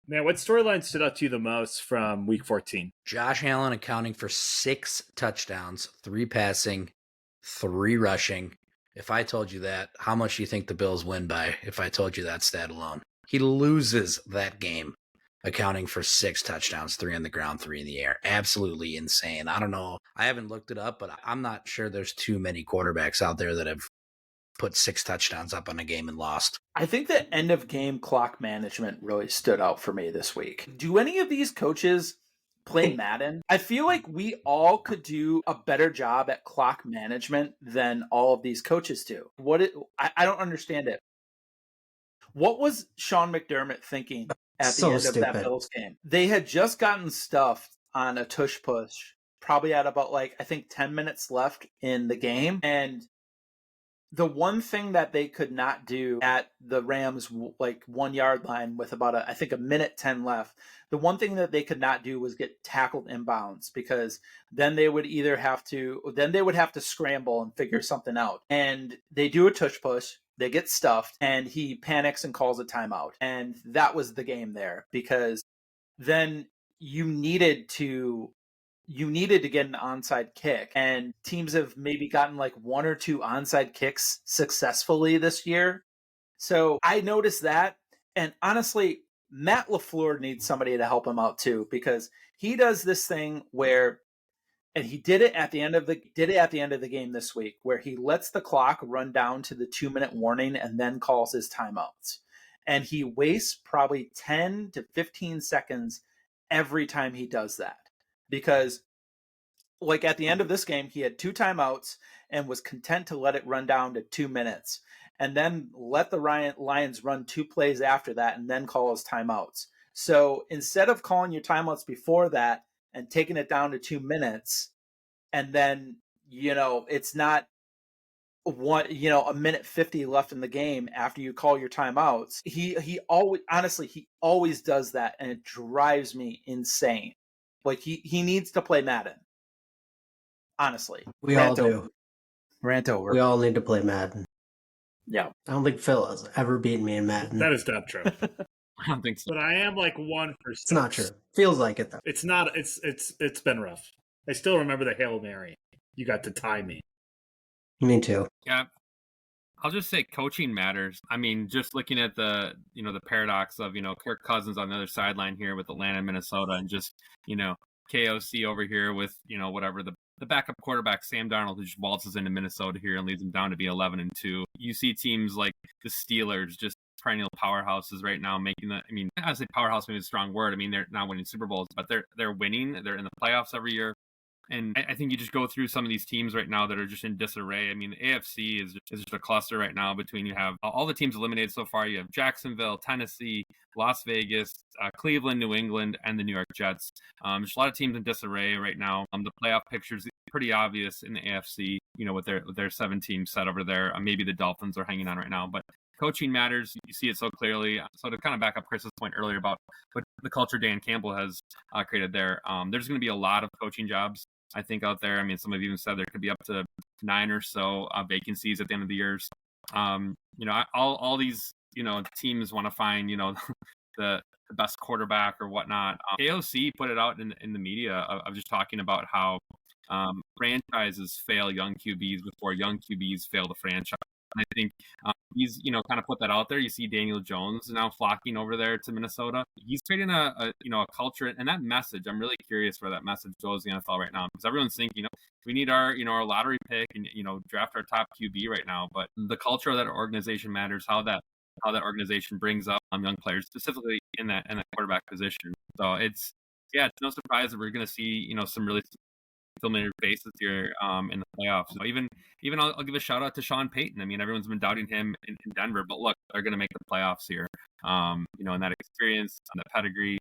what storyline stood out to you the most from week 14? Josh Allen accounting for 6 touchdowns, 3 passing, 3 rushing. If I told you that, how much do you think the Bills win by if I told you that stat alone? He loses that game, accounting for 6 touchdowns, 3 on the ground, 3 in the air. Absolutely insane. I don't know. I haven't looked it up, but I'm not sure there's too many quarterbacks out there that have put 6 touchdowns up on a game and lost. I think the end of game clock management really stood out for me this week. Do any of these coaches play Madden? I feel like we all could do a better job at clock management than all of these coaches do. I don't understand it. What was Sean McDermott thinking at the end of that Bills game? They had just gotten stuffed on a tush push, probably at about 10 minutes left in the game. And the one thing that they could not do at the Rams 1 yard line with about a minute 10 left, the one thing that they could not do was get tackled inbounds, because then they would have to scramble and figure something out. And they do a tush push, they get stuffed, and he panics and calls a timeout. And that was the game there, because then you needed to get an onside kick, and teams have maybe gotten 1 or 2 onside kicks successfully this year. So I noticed that, and honestly, Matt LaFleur needs somebody to help him out too, because he does this thing where, and he did it at the end of the game this week, where he lets the clock run down to the 2-minute warning and then calls his timeouts. And he wastes probably 10 to 15 seconds every time he does that. Because at the end of this game, he had 2 timeouts and was content to let it run down to 2 minutes. and then let the Lions run 2 plays after that and then call his timeouts. So instead of calling your timeouts before that and taking it down to 2 minutes, and then, it's not a minute 50 left in the game after you call your timeouts. He always does that, and it drives me insane. Like he needs to play Madden. Honestly. We all do. Rant over. We all need to play Madden. Yeah. I don't think Phil has ever beaten me in Madden. That is not true. I don't think so. But I am like 1 for 6. It's not true. Feels like it though. It's not. It's been rough. I still remember the Hail Mary. You got to tie me. Me too. Yeah. I'll just say coaching matters. I mean, just looking at the paradox of, Kirk Cousins on the other sideline here with Atlanta and Minnesota, and just, KOC over here with, whatever the backup quarterback, Sam Darnold, who just waltzes into Minnesota here and leads them down to be 11-2. You see teams like the Steelers, just perennial powerhouses right now, making the, I mean, I say powerhouse maybe is a strong word. I mean, they're not winning Super Bowls, but they're winning. They're in the playoffs every year. And I think you just go through some of these teams right now that are just in disarray. I mean, the AFC is just a cluster right now between, you have all the teams eliminated so far. You have Jacksonville, Tennessee, Las Vegas, Cleveland, New England, and the New York Jets. There's a lot of teams in disarray right now. The playoff picture is pretty obvious in the AFC, with their 7 teams set over there. Maybe the Dolphins are hanging on right now, but coaching matters. You see it so clearly. So to kind of back up Chris's point earlier about what the culture Dan Campbell has created there, there's going to be a lot of coaching jobs, I think, out there. I mean, some have even said there could be up to 9 or so vacancies at the end of the years. All these, teams want to find, the best quarterback or whatnot. AOC put it out in the media of just talking about how franchises fail young QBs before young QBs fail the franchise. And I think he's, kind of put that out there. You see Daniel Jones now flocking over there to Minnesota. He's creating a culture, and that message, I'm really curious where that message goes in the NFL right now, because everyone's thinking, we need our, our lottery pick and, draft our top QB right now. But the culture of that organization matters, how that organization brings up young players, specifically in that quarterback position. So it's no surprise that we're going to see, some really familiar faces here in the playoffs. So even I'll give a shout out to Sean Payton. I mean, everyone's been doubting him in Denver, but look, they're going to make the playoffs here. And that experience, that pedigree,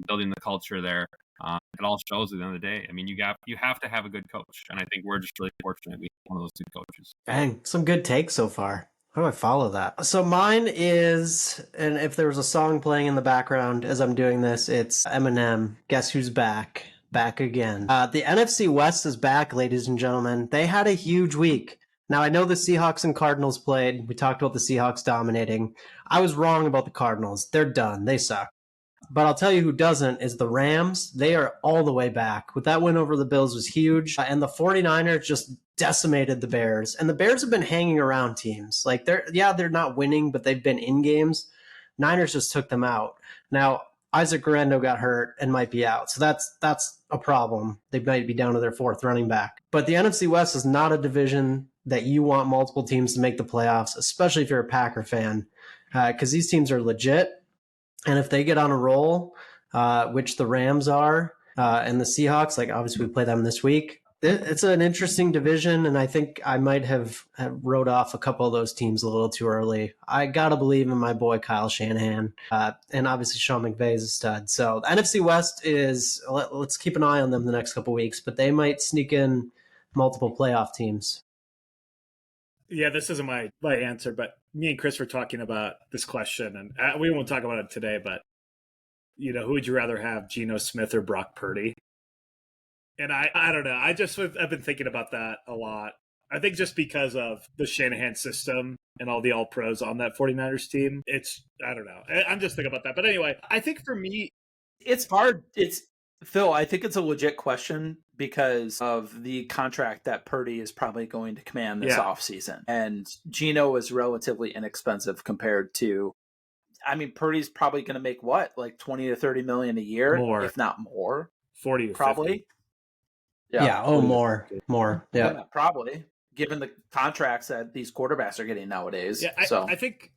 building the culture there, it all shows at the end of the day. I mean, you have to have a good coach, and I think we're just really fortunate we have one of those 2 coaches. Dang, some good takes so far. How do I follow that? So mine is, and if there was a song playing in the background as I'm doing this, it's Eminem, Guess Who's Back? Back again. The NFC West is back, ladies and gentlemen. They had a huge week. Now, I know the Seahawks and Cardinals played. We talked about the Seahawks dominating. I was wrong about the Cardinals. They're done. They suck. But I'll tell you who doesn't is the Rams. They are all the way back. With that win over the Bills was huge. And the 49ers just decimated the Bears. And the Bears have been hanging around teams. Like, they're not winning, but they've been in games. Niners just took them out. Now, Isaac Guerrero got hurt and might be out. So that's a problem. They might be down to their 4th running back. But the NFC West is not a division that you want multiple teams to make the playoffs, especially if you're a Packer fan, because these teams are legit. And if they get on a roll, which the Rams are, and the Seahawks, like obviously we play them this week, it's an interesting division, and I think I might have wrote off a couple of those teams a little too early. I got to believe in my boy Kyle Shanahan, and obviously Sean McVay is a stud. So the NFC West is, let's keep an eye on them the next couple of weeks, but they might sneak in multiple playoff teams. Yeah, this isn't my answer, but me and Chris were talking about this question, and we won't talk about it today, but, who would you rather have, Geno Smith or Brock Purdy? And I don't know. I've been thinking about that a lot. I think just because of the Shanahan system and all the all-pros on that 49ers team, I don't know. I'm just thinking about that. But anyway, I think for me, it's hard. Phil, I think it's a legit question because of the contract that Purdy is probably going to command this offseason. And Geno is relatively inexpensive compared to, Purdy's probably going to make what? Like 20 to 30 million a year, more, if not more. 40 to probably. 50. Yeah. More. Yeah, probably. Given the contracts that these quarterbacks are getting nowadays. Yeah, I think,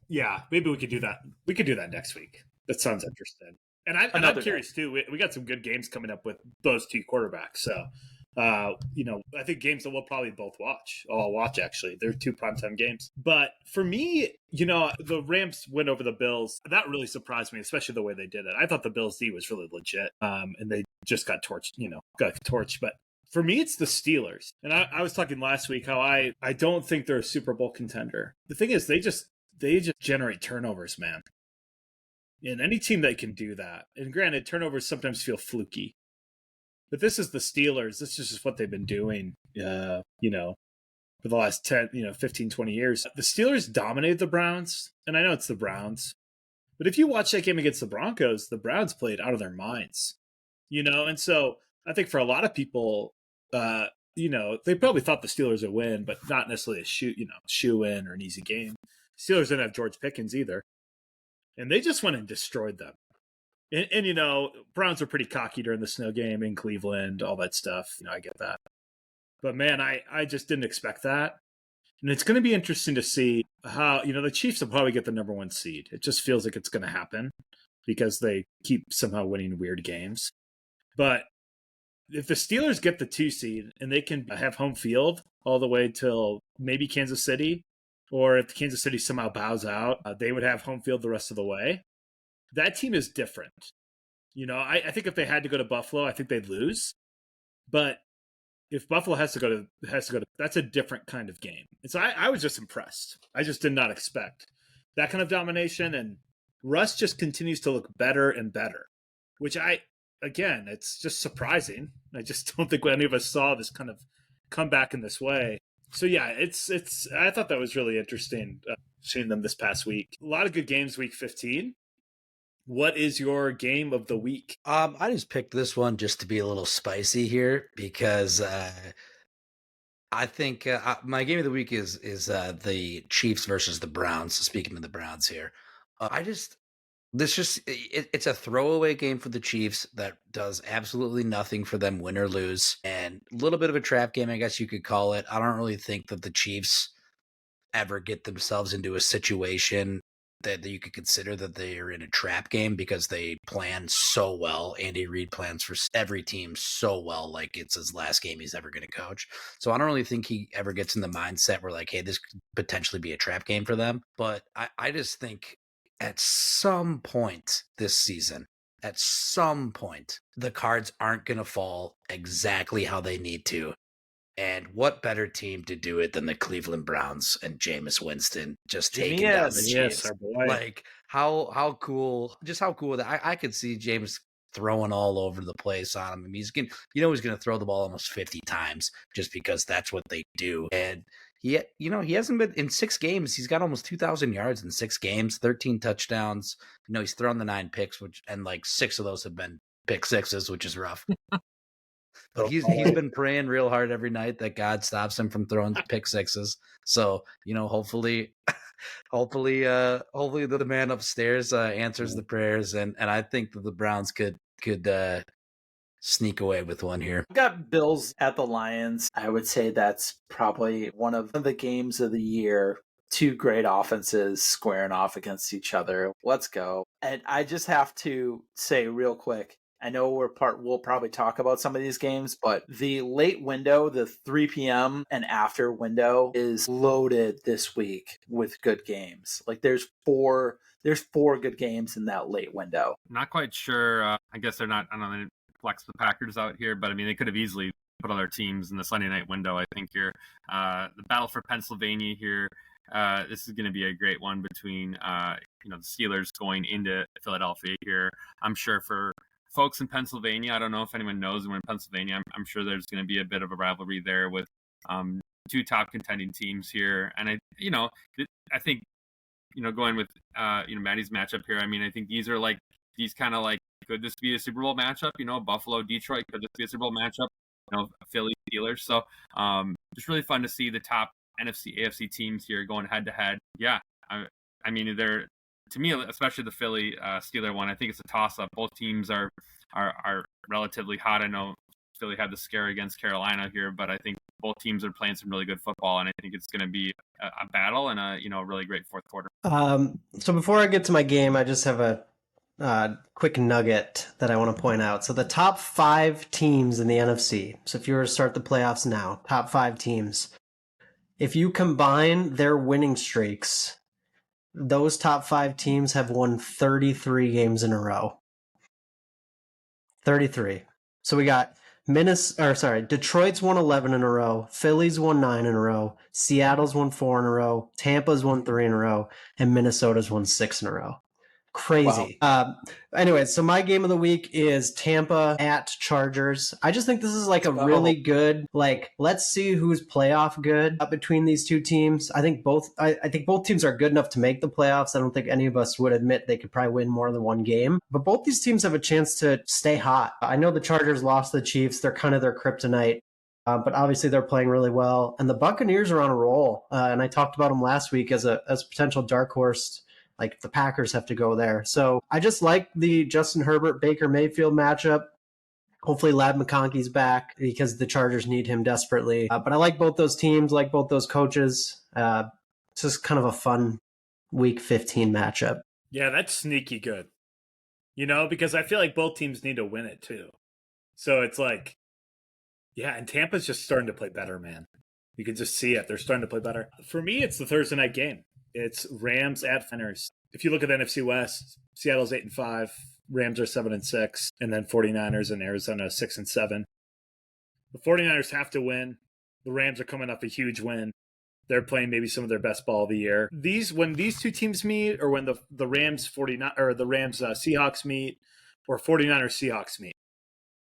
maybe we could do that. We could do that next week. That sounds interesting. And I'm curious, too. We got some good games coming up with those 2 quarterbacks. So I think games that we'll probably both watch. I'll watch, actually. They're 2 primetime games. But for me, the Rams win over the Bills. That really surprised me, especially the way they did it. I thought the Bills D was really legit. And they just got torched, But for me, it's the Steelers. And I was talking last week how I don't think they're a Super Bowl contender. The thing is, they just generate turnovers, man. And any team that can do that, and granted, turnovers sometimes feel fluky. But this is the Steelers. This is just what they've been doing, for the last 10, 15, 20 years. The Steelers dominated the Browns, and I know it's the Browns. But if you watch that game against the Broncos, the Browns played out of their minds, And so I think for a lot of people, they probably thought the Steelers would win, but not necessarily a shoe-in or an easy game. Steelers didn't have George Pickens either. And they just went and destroyed them. And Browns were pretty cocky during the snow game in Cleveland, all that stuff. I get that. But, man, I just didn't expect that. And it's going to be interesting to see how, the Chiefs will probably get the number 1 seed. It just feels like it's going to happen because they keep somehow winning weird games. But if the Steelers get the 2 seed and they can have home field all the way till maybe Kansas City, or if Kansas City somehow bows out, they would have home field the rest of the way. That team is different. I think if they had to go to Buffalo, I think they'd lose. But if Buffalo has to go to, that's a different kind of game. And so I was just impressed. I just did not expect that kind of domination. And Russ just continues to look better and better, which again, it's just surprising. I just don't think any of us saw this kind of come back in this way. So yeah, I thought that was really interesting seeing them this past week. A lot of good games week 15. What is your game of the week? I just picked this one just to be a little spicy here because I think my game of the week is the Chiefs versus the Browns. Speaking of the Browns here, it's a throwaway game for the Chiefs that does absolutely nothing for them, win or lose, and a little bit of a trap game, I guess you could call it. I don't really think that the Chiefs ever get themselves into a situation that you could consider that they are in a trap game because they plan so well. Andy Reid plans for every team so well, like it's his last game he's ever going to coach. So I don't really think he ever gets in the mindset where like, hey, this could potentially be a trap game for them. But I just think at some point this season, the cards aren't going to fall exactly how they need to. And what better team to do it than the Cleveland Browns and Jameis Winston just taking down the Chiefs? Yes, our boy. Like how cool that I could see Jameis throwing all over the place on him. I mean, he's going to throw the ball almost 50 times just because that's what they do. And he hasn't been in 6 games. He's got almost 2,000 yards in 6 games, 13 touchdowns. He's thrown the 9 picks, and like 6 of those have been pick sixes, which is rough. But he's been praying real hard every night that God stops him from throwing pick sixes. So, hopefully the man upstairs answers the prayers, and I think that the Browns could sneak away with one here. I've got Bills at the Lions. I would say that's probably one of the games of the year. 2 great offenses squaring off against each other. Let's go. And I just have to say real quick, I know we'll probably talk about some of these games, but the late window, the 3 p.m. and after window is loaded this week with good games. Like there's 4 good games in that late window. Not quite sure. I guess they're not, I don't know, they flex the Packers out here, but I mean, they could have easily put other teams in the Sunday night window. I think here, the battle for Pennsylvania here. This is going to be a great one between, the Steelers going into Philadelphia here. I'm sure for folks in Pennsylvania, I don't know if anyone knows we're in Pennsylvania. I'm sure there's going to be a bit of a rivalry there with 2 top contending teams here. And I think, going with, Maddie's matchup here, I mean, I think these kind of like, could this be a Super Bowl matchup? Buffalo, Detroit, could this be a Super Bowl matchup? Philly, Steelers. So just really fun to see the top NFC, AFC teams here going head to head. Yeah. I mean, they're, to me, especially the Philly Steeler one, I think it's a toss-up. Both teams are relatively hot. I know Philly had the scare against Carolina here, but I think both teams are playing some really good football, and I think it's going to be a battle and a really great fourth quarter. So before I get to my game, I just have a quick nugget that I want to point out. So the top 5 teams in the NFC. So if you were to start the playoffs now, top 5 teams. If you combine their winning streaks, those top 5 teams have won 33 games in a row. 33. So we got Detroit's won 11 in a row, Philly's won 9 in a row, Seattle's won 4 in a row, Tampa's won 3 in a row, and Minnesota's won 6 in a row. Crazy. Wow. Anyway, so my game of the week is Tampa at Chargers. I just think this is like a really good, like, let's see who's playoff good between these two teams. I think both teams are good enough to make the playoffs. I don't think any of us would admit they could probably win more than one game, but both these teams have a chance to stay hot. I know the Chargers lost to the Chiefs. They're kind of their kryptonite. But obviously they're playing really well, and the Buccaneers are on a roll. And I talked about them last week as a potential dark horse. Like, the Packers have to go there. So I just like the Justin Herbert Baker Mayfield matchup. Hopefully Lad McConkey's back because the Chargers need him desperately. But I like both those teams, like both those coaches. It's just kind of a fun Week 15 matchup. Yeah, that's sneaky good. Because I feel like both teams need to win it too. So it's like, yeah, and Tampa's just starting to play better, man. You can just see it. They're starting to play better. For me, it's the Thursday night game. It's Rams at Niners. If you look at the NFC West, Seattle's 8-5, Rams are 7-6, and then 49ers and Arizona 6-7. The 49ers have to win. The Rams are coming off a huge win. They're playing maybe some of their best ball of the year. When these two teams meet, or when the Rams Seahawks meet, or 49ers Seahawks meet,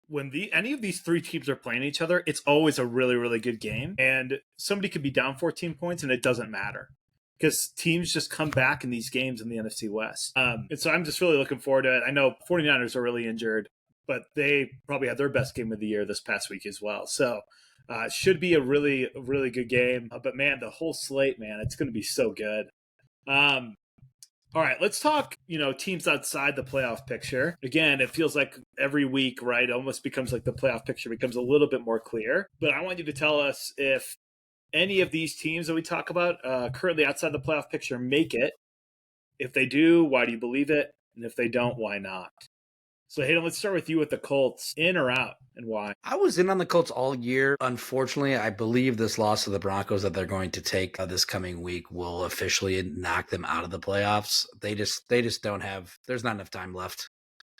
when any of these three teams are playing each other, it's always a really, really good game. And somebody could be down 14 points, and it doesn't matter, because teams just come back in these games in the NFC West. And so I'm just really looking forward to it. I know 49ers are really injured, but they probably had their best game of the year this past week as well. So should be a really, really good game. But, man, the whole slate, man, it's going to be so good. All right, let's talk, teams outside the playoff picture. Again, it feels like every week, right, it almost becomes like the playoff picture becomes a little bit more clear. But I want you to tell us if any of these teams that we talk about currently outside the playoff picture make it. If they do, why do you believe it? And if they don't, why not? So, Hayden, let's start with you with the Colts. In or out, and why? I was in on the Colts all year. Unfortunately, I believe this loss to the Broncos that they're going to take this coming week will officially knock them out of the playoffs. They just don't have – there's not enough time left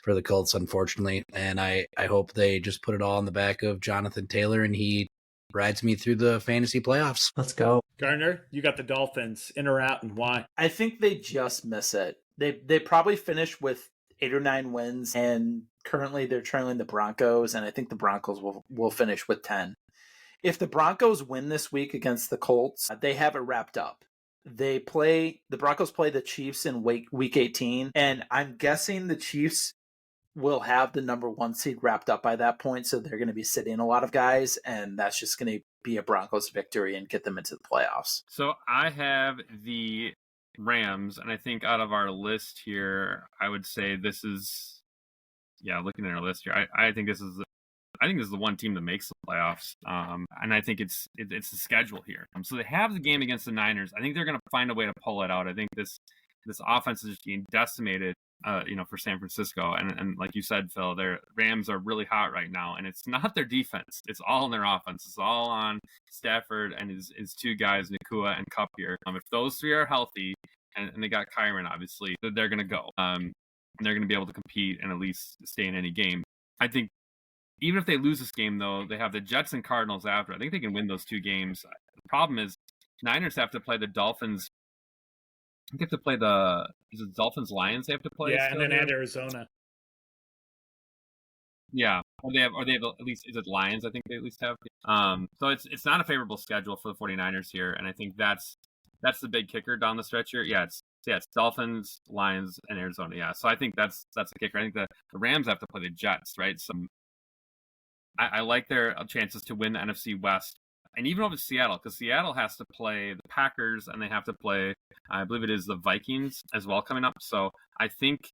for the Colts, unfortunately. And I hope they just put it all on the back of Jonathan Taylor and he rides me through the fantasy playoffs. Let's go. Gardner, you got the Dolphins. In or out, and why? I think they just miss it. They probably finish with 8 or 9 wins, and currently they're trailing the Broncos, and I think the Broncos will finish with 10. If the Broncos win this week against the Colts, they have it wrapped up. The Broncos play the Chiefs in week 18, and I'm guessing the Chiefs will have the number 1 seed wrapped up by that point, so they're going to be sitting a lot of guys, and that's just going to be a Broncos victory and get them into the playoffs. So I have the Rams, and I think out of our list here, I would say this is, looking at our list here, I think this is the one team that makes the playoffs, and I think it's the schedule here. So they have the game against the Niners. I think they're going to find a way to pull it out. I think this offense is just being decimated, for San Francisco, and like you said, Phil, their Rams are really hot right now, and it's not their defense; it's all in their offense. It's all on Stafford and his two guys, Nakua and Kupp here. If those three are healthy, and they got Kyron, obviously, they're going to go. And they're going to be able to compete and at least stay in any game. I think even if they lose this game, though, they have the Jets and Cardinals after. I think they can win those 2 games. The problem is Niners have to play the Dolphins. I think they have to play is it Dolphins Lions they have to play? Yeah, and then at Arizona. Yeah. Or they have at least, is it Lions I think they at least have? So it's not a favorable schedule for the 49ers here, and I think that's the big kicker down the stretch here. It's Dolphins, Lions, and Arizona. Yeah. So I think that's the kicker. I think the Rams have to play the Jets, right? So I like their chances to win the NFC West. And even over Seattle, because Seattle has to play the Packers and they have to play, I believe it is the Vikings as well coming up. So I think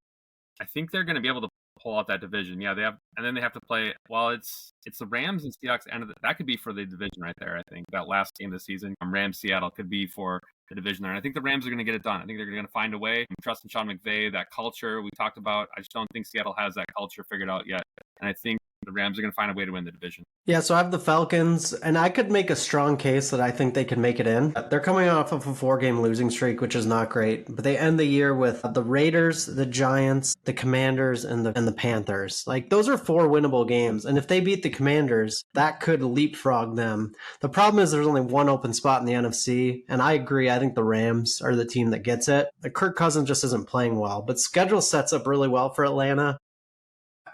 they're going to be able to pull out that division. Yeah, they have, and then they have to play. Well, it's the Rams and Seahawks. That could be for the division right there. I think that last game of the season, Rams Seattle, could be for the division there. And I think the Rams are going to get it done. I think they're going to find a way. I'm trusting Sean McVay, that culture we talked about. I just don't think Seattle has that culture figured out yet. And I think the Rams are going to find a way to win the division. Yeah, so I have the Falcons, and I could make a strong case that I think they can make it in. They're coming off of a 4-game losing streak, which is not great, but they end the year with the Raiders, the Giants, the Commanders, and the Panthers. Like, those are 4 winnable games, and if they beat the Commanders, that could leapfrog them. The problem is there's only one open spot in the NFC, and I agree, I think the Rams are the team that gets it. Kirk Cousins just isn't playing well, but schedule sets up really well for Atlanta.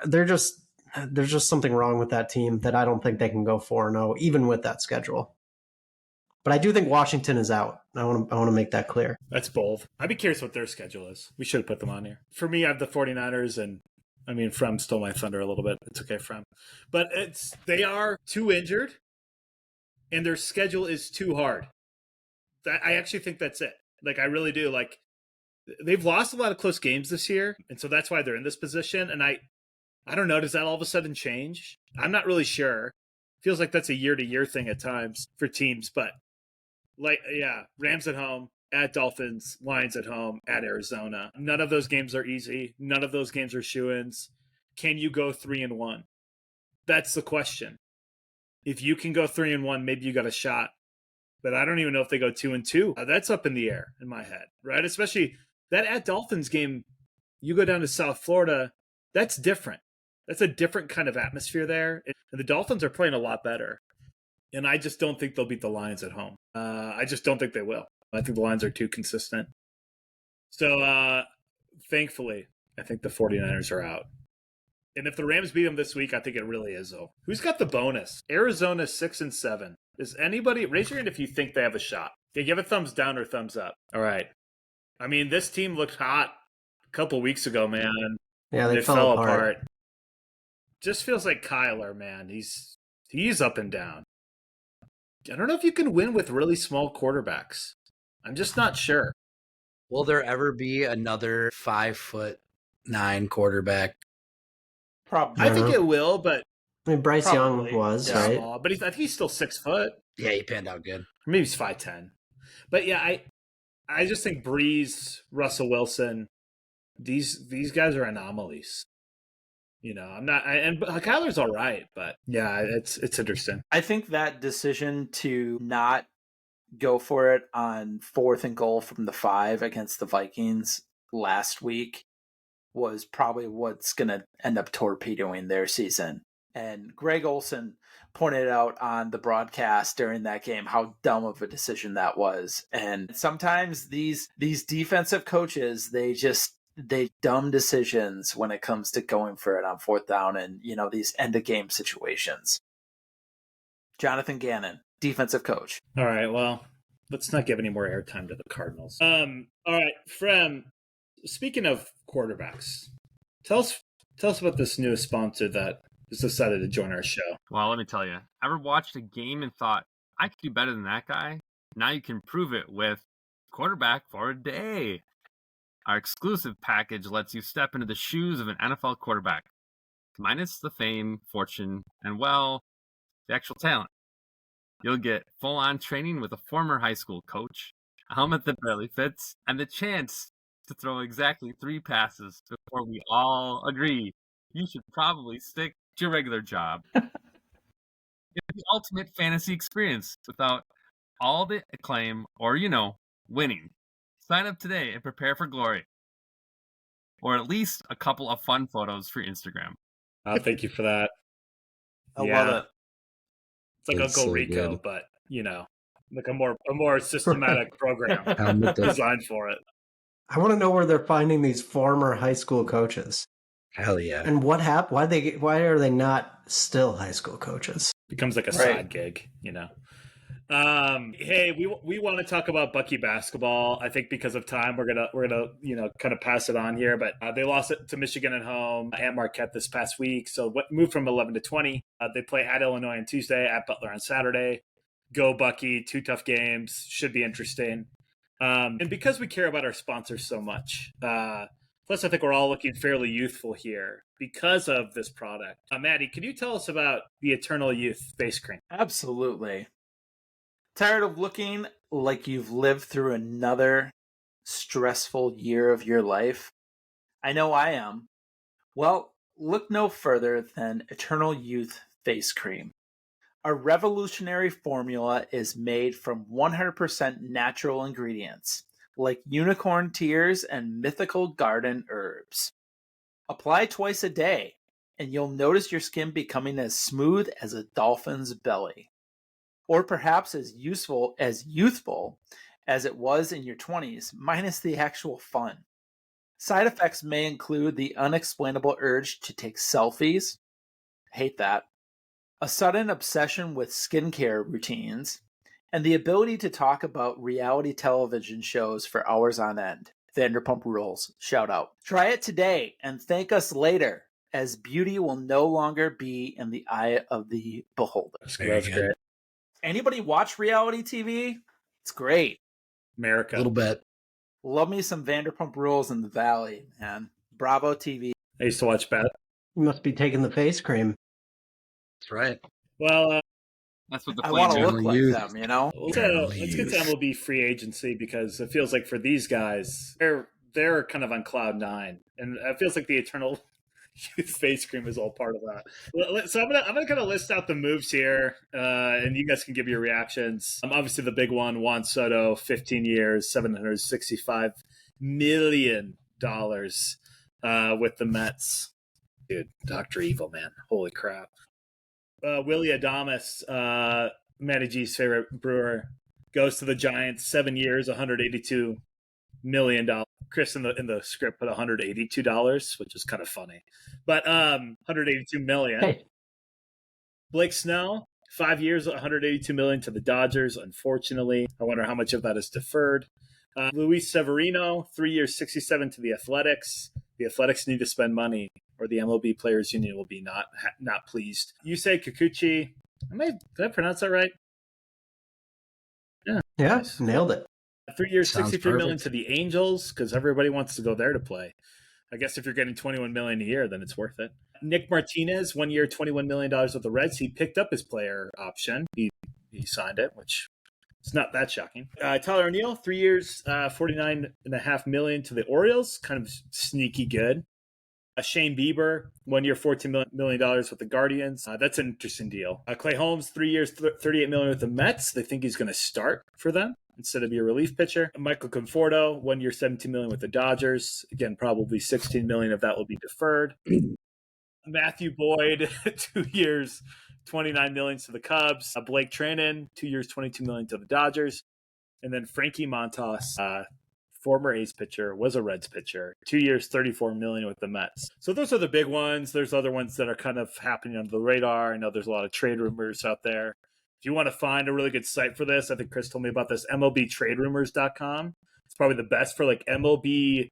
There's just something wrong with that team that I don't think they can go 4-0, even with that schedule. But I do think Washington is out. I want to make that clear. That's bold. I'd be curious what their schedule is. We should have put them on here. For me, I have the 49ers, and I mean, Frem stole my thunder a little bit. It's okay, Frem. But they are too injured, and their schedule is too hard. I actually think that's it. Like, I really do. Like, they've lost a lot of close games this year, and so that's why they're in this position. And I don't know. Does that all of a sudden change? I'm not really sure. Feels like that's a year-to-year thing at times for teams. But, Rams at home, at Dolphins, Lions at home, at Arizona. None of those games are easy. None of those games are shoo-ins. Can you go 3-1? That's the question. If you can go 3-1, maybe you got a shot. But I don't even know if they go 2-2. That's up in the air in my head, right? Especially that at Dolphins game, you go down to South Florida, that's different. That's a different kind of atmosphere there. And the Dolphins are playing a lot better. And I just don't think they'll beat the Lions at home. I just don't think they will. I think the Lions are too consistent. So, thankfully, I think the 49ers are out. And if the Rams beat them this week, I think it really is, though. Who's got the bonus? Arizona 6-7. Does anybody raise your hand if you think they have a shot? Yeah, give a thumbs down or thumbs up. All right. I mean, this team looked hot a couple weeks ago, man. Yeah, they fell apart. Just feels like Kyler, man. He's up and down. I don't know if you can win with really small quarterbacks. I'm just not sure. Will there ever be another 5'9" quarterback? Probably. I think it will, but I mean, Bryce Probably. Young was, Yeah. right? small. But I think he's still 6 foot. Yeah, he panned out good. Maybe he's 5'10". But yeah, I just think Breeze, Russell Wilson, these guys are anomalies. You know, I'm not, and Kyler's all right, but yeah, it's interesting. I think that decision to not go for it on 4th and goal from the 5 against the Vikings last week was probably what's going to end up torpedoing their season. And Greg Olson pointed out on the broadcast during that game how dumb of a decision that was. And sometimes these defensive coaches, they dumb decisions when it comes to going for it on 4th down and, these end of game situations. Jonathan Gannon, defensive coach. All right, well, let's not give any more airtime to the Cardinals. All right, Frem, speaking of quarterbacks, tell us about this newest sponsor that has decided to join our show. Well, let me tell you, ever watched a game and thought, I could do better than that guy? Now you can prove it with Quarterback for a Day. Our exclusive package lets you step into the shoes of an NFL quarterback, minus the fame, fortune, and, well, the actual talent. You'll get full-on training with a former high school coach, a helmet that barely fits, and the chance to throw exactly 3 passes before we all agree you should probably stick to your regular job. It's the ultimate fantasy experience without all the acclaim or, winning. Sign up today and prepare for glory. Or at least a couple of fun photos for Instagram. Thank you for that. I love it. It's like It's Uncle so Rico, good. but, like a more systematic program designed for it. I want to know where they're finding these former high school coaches. Hell yeah. And what happened? Why are they not still high school coaches? Becomes like a side gig, Hey, we want to talk about Bucky basketball. I think because of time, we're gonna kind of pass it on here. But they lost it to Michigan at home at Marquette this past week, so what moved from 11 to 20. They play at Illinois on Tuesday, at Butler on Saturday. Go Bucky! 2 tough games, should be interesting. And because we care about our sponsors so much, Plus, I think we're all looking fairly youthful here because of this product. Maddie, can you tell us about the Eternal Youth face cream? Absolutely. Tired of looking like you've lived through another stressful year of your life? I know I am. Well, look no further than Eternal Youth Face Cream. Our revolutionary formula is made from 100% natural ingredients, like unicorn tears and mythical garden herbs. Apply twice a day, and you'll notice your skin becoming as smooth as a dolphin's belly. Or perhaps as youthful as it was in your 20s, minus the actual fun. Side effects may include the unexplainable urge to take selfies. Hate that. A sudden obsession with skincare routines, and the ability to talk about reality television shows for hours on end. Vanderpump Rules. Shout out. Try it today and thank us later, as beauty will no longer be in the eye of the beholder. That's great. Anybody watch reality TV? It's great. America. A little bit. Love me some Vanderpump Rules in the Valley, man. Bravo TV. I used to watch Bat. You must be taking the face cream. That's right. Well, That's what the I want to flames look are. like Youth. them, you know? let's get to MLB free agency, because it feels like for these guys, they're kind of on cloud nine, and it feels like the Eternal Youth face cream is all part of that. So I'm gonna kind of list out the moves here, and you guys can give your reactions. Obviously, the big one: Juan Soto, 15 years, $765 million with the Mets. Dude, Dr. Evil, man, holy crap. Willie Adames, Matty G's favorite brewer, goes to the Giants, 7 years, $182 million. Chris in the script put $182, which is kind of funny, but $182 million. Hey. Blake Snell, 5 years, $182 million to the Dodgers. Unfortunately, I wonder how much of that is deferred. Luis Severino, 3 years, $67 to the Athletics. The Athletics need to spend money, or the MLB Players Union will be not pleased. Yusei Kikuchi, did I pronounce that right? Yeah, Nice. nailed it. 3 years, Sounds $63 million perfect. to the Angels, because everybody wants to go there to play. I guess if you're getting $21 million a year, then it's worth it. Nick Martinez, 1 year, $21 million with the Reds. He picked up his player option. He signed it, which is not that shocking. Tyler O'Neill, 3 years, $49.5 million to the Orioles. Kind of sneaky good. Shane Bieber, 1 year, $14 million with the Guardians. That's an interesting deal. Clay Holmes, 3 years, $38 million with the Mets. They think he's going to start for them instead of be a relief pitcher. Michael Conforto, 1 year, $17 million with the Dodgers. Again, probably $16 million of that will be deferred. Matthew Boyd, 2 years, $29 million to the Cubs. Blake Treinen, 2 years, $22 million to the Dodgers. And then Frankie Montas, former A's pitcher, was a Reds pitcher, 2 years, $34 million with the Mets. So those are the big ones. There's other ones that are kind of happening under the radar. I know there's a lot of trade rumors out there. If you want to find a really good site for this, I think Chris told me about this, MLBTradeRumors.com. It's probably the best for like MLB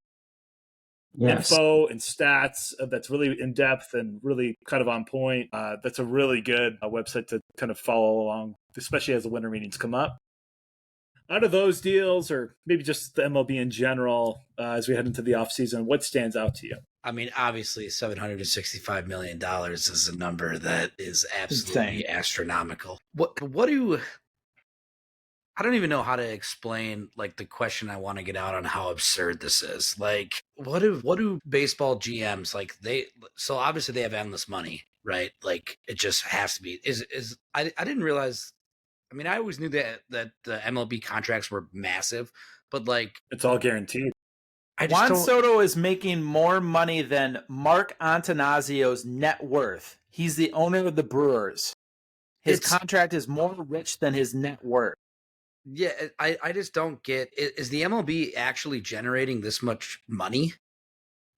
info and stats. That's really in depth and really kind of on point. That's a really good website to kind of follow along, especially as the winter meetings come up. Out of those deals, or maybe just the MLB in general, as we head into the offseason, what stands out to you? I mean, obviously, $765 million is a number that is absolutely astronomical. I don't even know how to explain like the question I want to get out on how absurd this is. Like, what do baseball GMs like? So obviously they have endless money, right? Like, it just has to be. I didn't realize. I mean, I always knew that the MLB contracts were massive, but like, it's all guaranteed. Juan Soto is making more money than Mark Antoniazio's net worth. He's the owner of the Brewers. His contract is more rich than his net worth. Yeah, I just don't get, is the MLB actually generating this much money?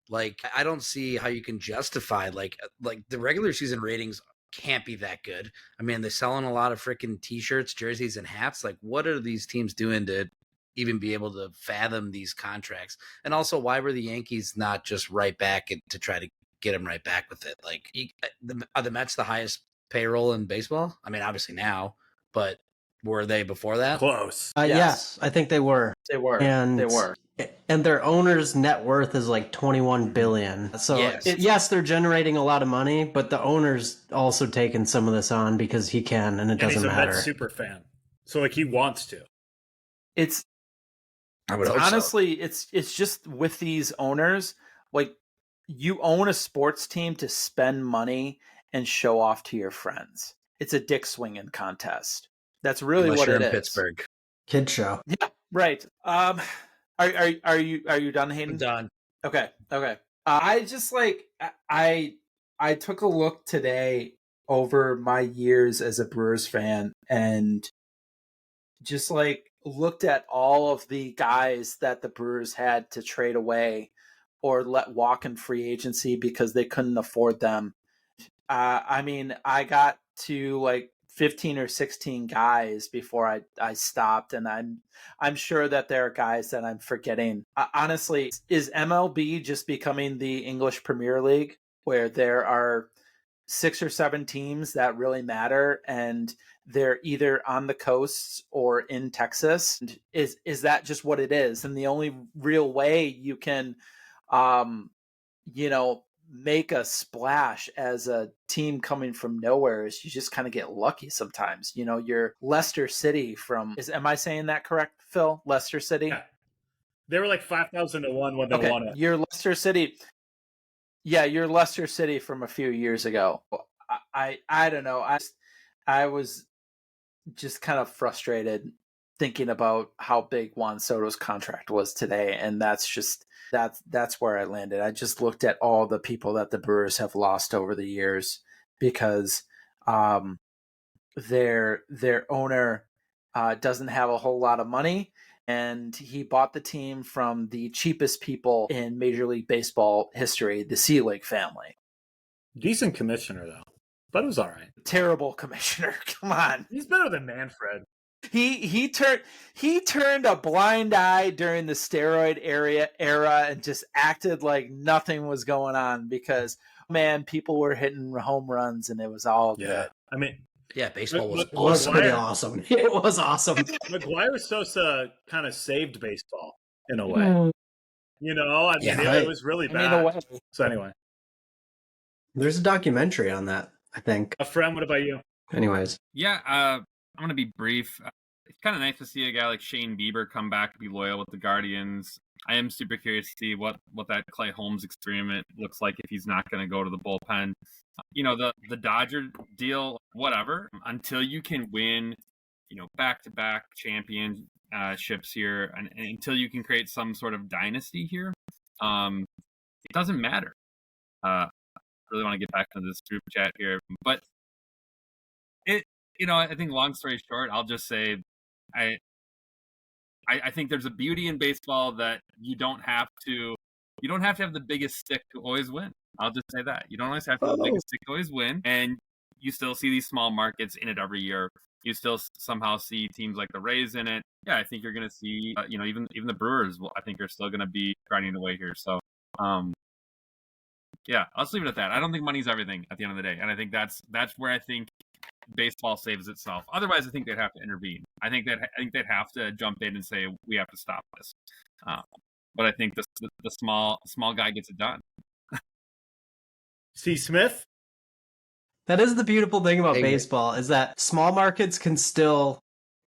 Like, I don't see how you can justify, like the regular season ratings can't be that good. I mean, they're selling a lot of freaking t-shirts, jerseys, and hats. Like, what are these teams doing to even be able to fathom these contracts? And also, why were the Yankees not just right back to try to get them right back with it? Like, are the Mets the highest payroll in baseball? I mean, obviously now, but were they before that? Close. Yes, I think they were. They were. And they were. and their owner's net worth is like 21 billion. So yes, they're generating a lot of money, but the owner's also taking some of this on because he can, and it doesn't he's a matter. Mets super fan, so like he wants to. I would hope honestly, it's just with these owners, like you own a sports team to spend money and show off to your friends. It's a dick swinging contest. That's really Unless what you're it in is. Pittsburgh. Kid show. Yeah, right. Are you done, Hayden? I'm done. Okay. I just like I took a look today over my years as a Brewers fan and just like looked at all of the guys that the Brewers had to trade away or let walk in free agency because they couldn't afford them. I mean, I got to like 15 or 16 guys before I stopped, and I'm sure that there are guys that I'm forgetting. Honestly, is MLB just becoming the English Premier League where there are 6 or 7 teams that really matter and they're either on the coasts or in Texas? Is that just what it is? And the only real way you can make a splash as a team coming from nowhere is you just kind of get lucky sometimes. You're Leicester City am I saying that correct, Phil? Leicester City? Yeah. They were like 5,000 to 1 when they won it. You're Leicester City. Yeah, you're Leicester City from a few years ago. I don't know. I was just kind of frustrated thinking about how big Juan Soto's contract was today, and that's where I landed. I just looked at all the people that the Brewers have lost over the years because their owner doesn't have a whole lot of money, and he bought the team from the cheapest people in Major League Baseball history, the Selig family. Decent commissioner though, but it was all right. Terrible commissioner. Come on, he's better than Manfred. He turned a blind eye during the steroid era and just acted like nothing was going on because, man, people were hitting home runs and it was all good. I mean, yeah, baseball was pretty awesome. It was awesome. McGuire Sosa kind of saved baseball in a way. It was really bad. So anyway, there's a documentary on that, I think. A friend, what about you? Anyways. Yeah, I'm going to be brief. It's kind of nice to see a guy like Shane Bieber come back to be loyal with the Guardians. I am super curious to see what that Clay Holmes experiment looks like if he's not going to go to the bullpen. The Dodger deal, whatever, until you can win, back-to-back championships here, and until you can create some sort of dynasty here, it doesn't matter. I really want to get back into this group chat here, but I think long story short, I'll just say I think there's a beauty in baseball that you don't have to have the biggest stick to always win. I'll just say that. You don't always have to have the biggest stick to always win, and you still see these small markets in it every year. You still somehow see teams like the Rays in it. Yeah, I think you're going to see, even the Brewers, I think are still going to be grinding away here. So, yeah, I'll just leave it at that. I don't think money's everything at the end of the day, and I think that's where I think baseball saves itself. Otherwise, I think they'd have to intervene. I think they'd have to jump in and say we have to stop this. But I think the small guy gets it done. C. Smith? That is the beautiful thing about baseball, is that small markets can still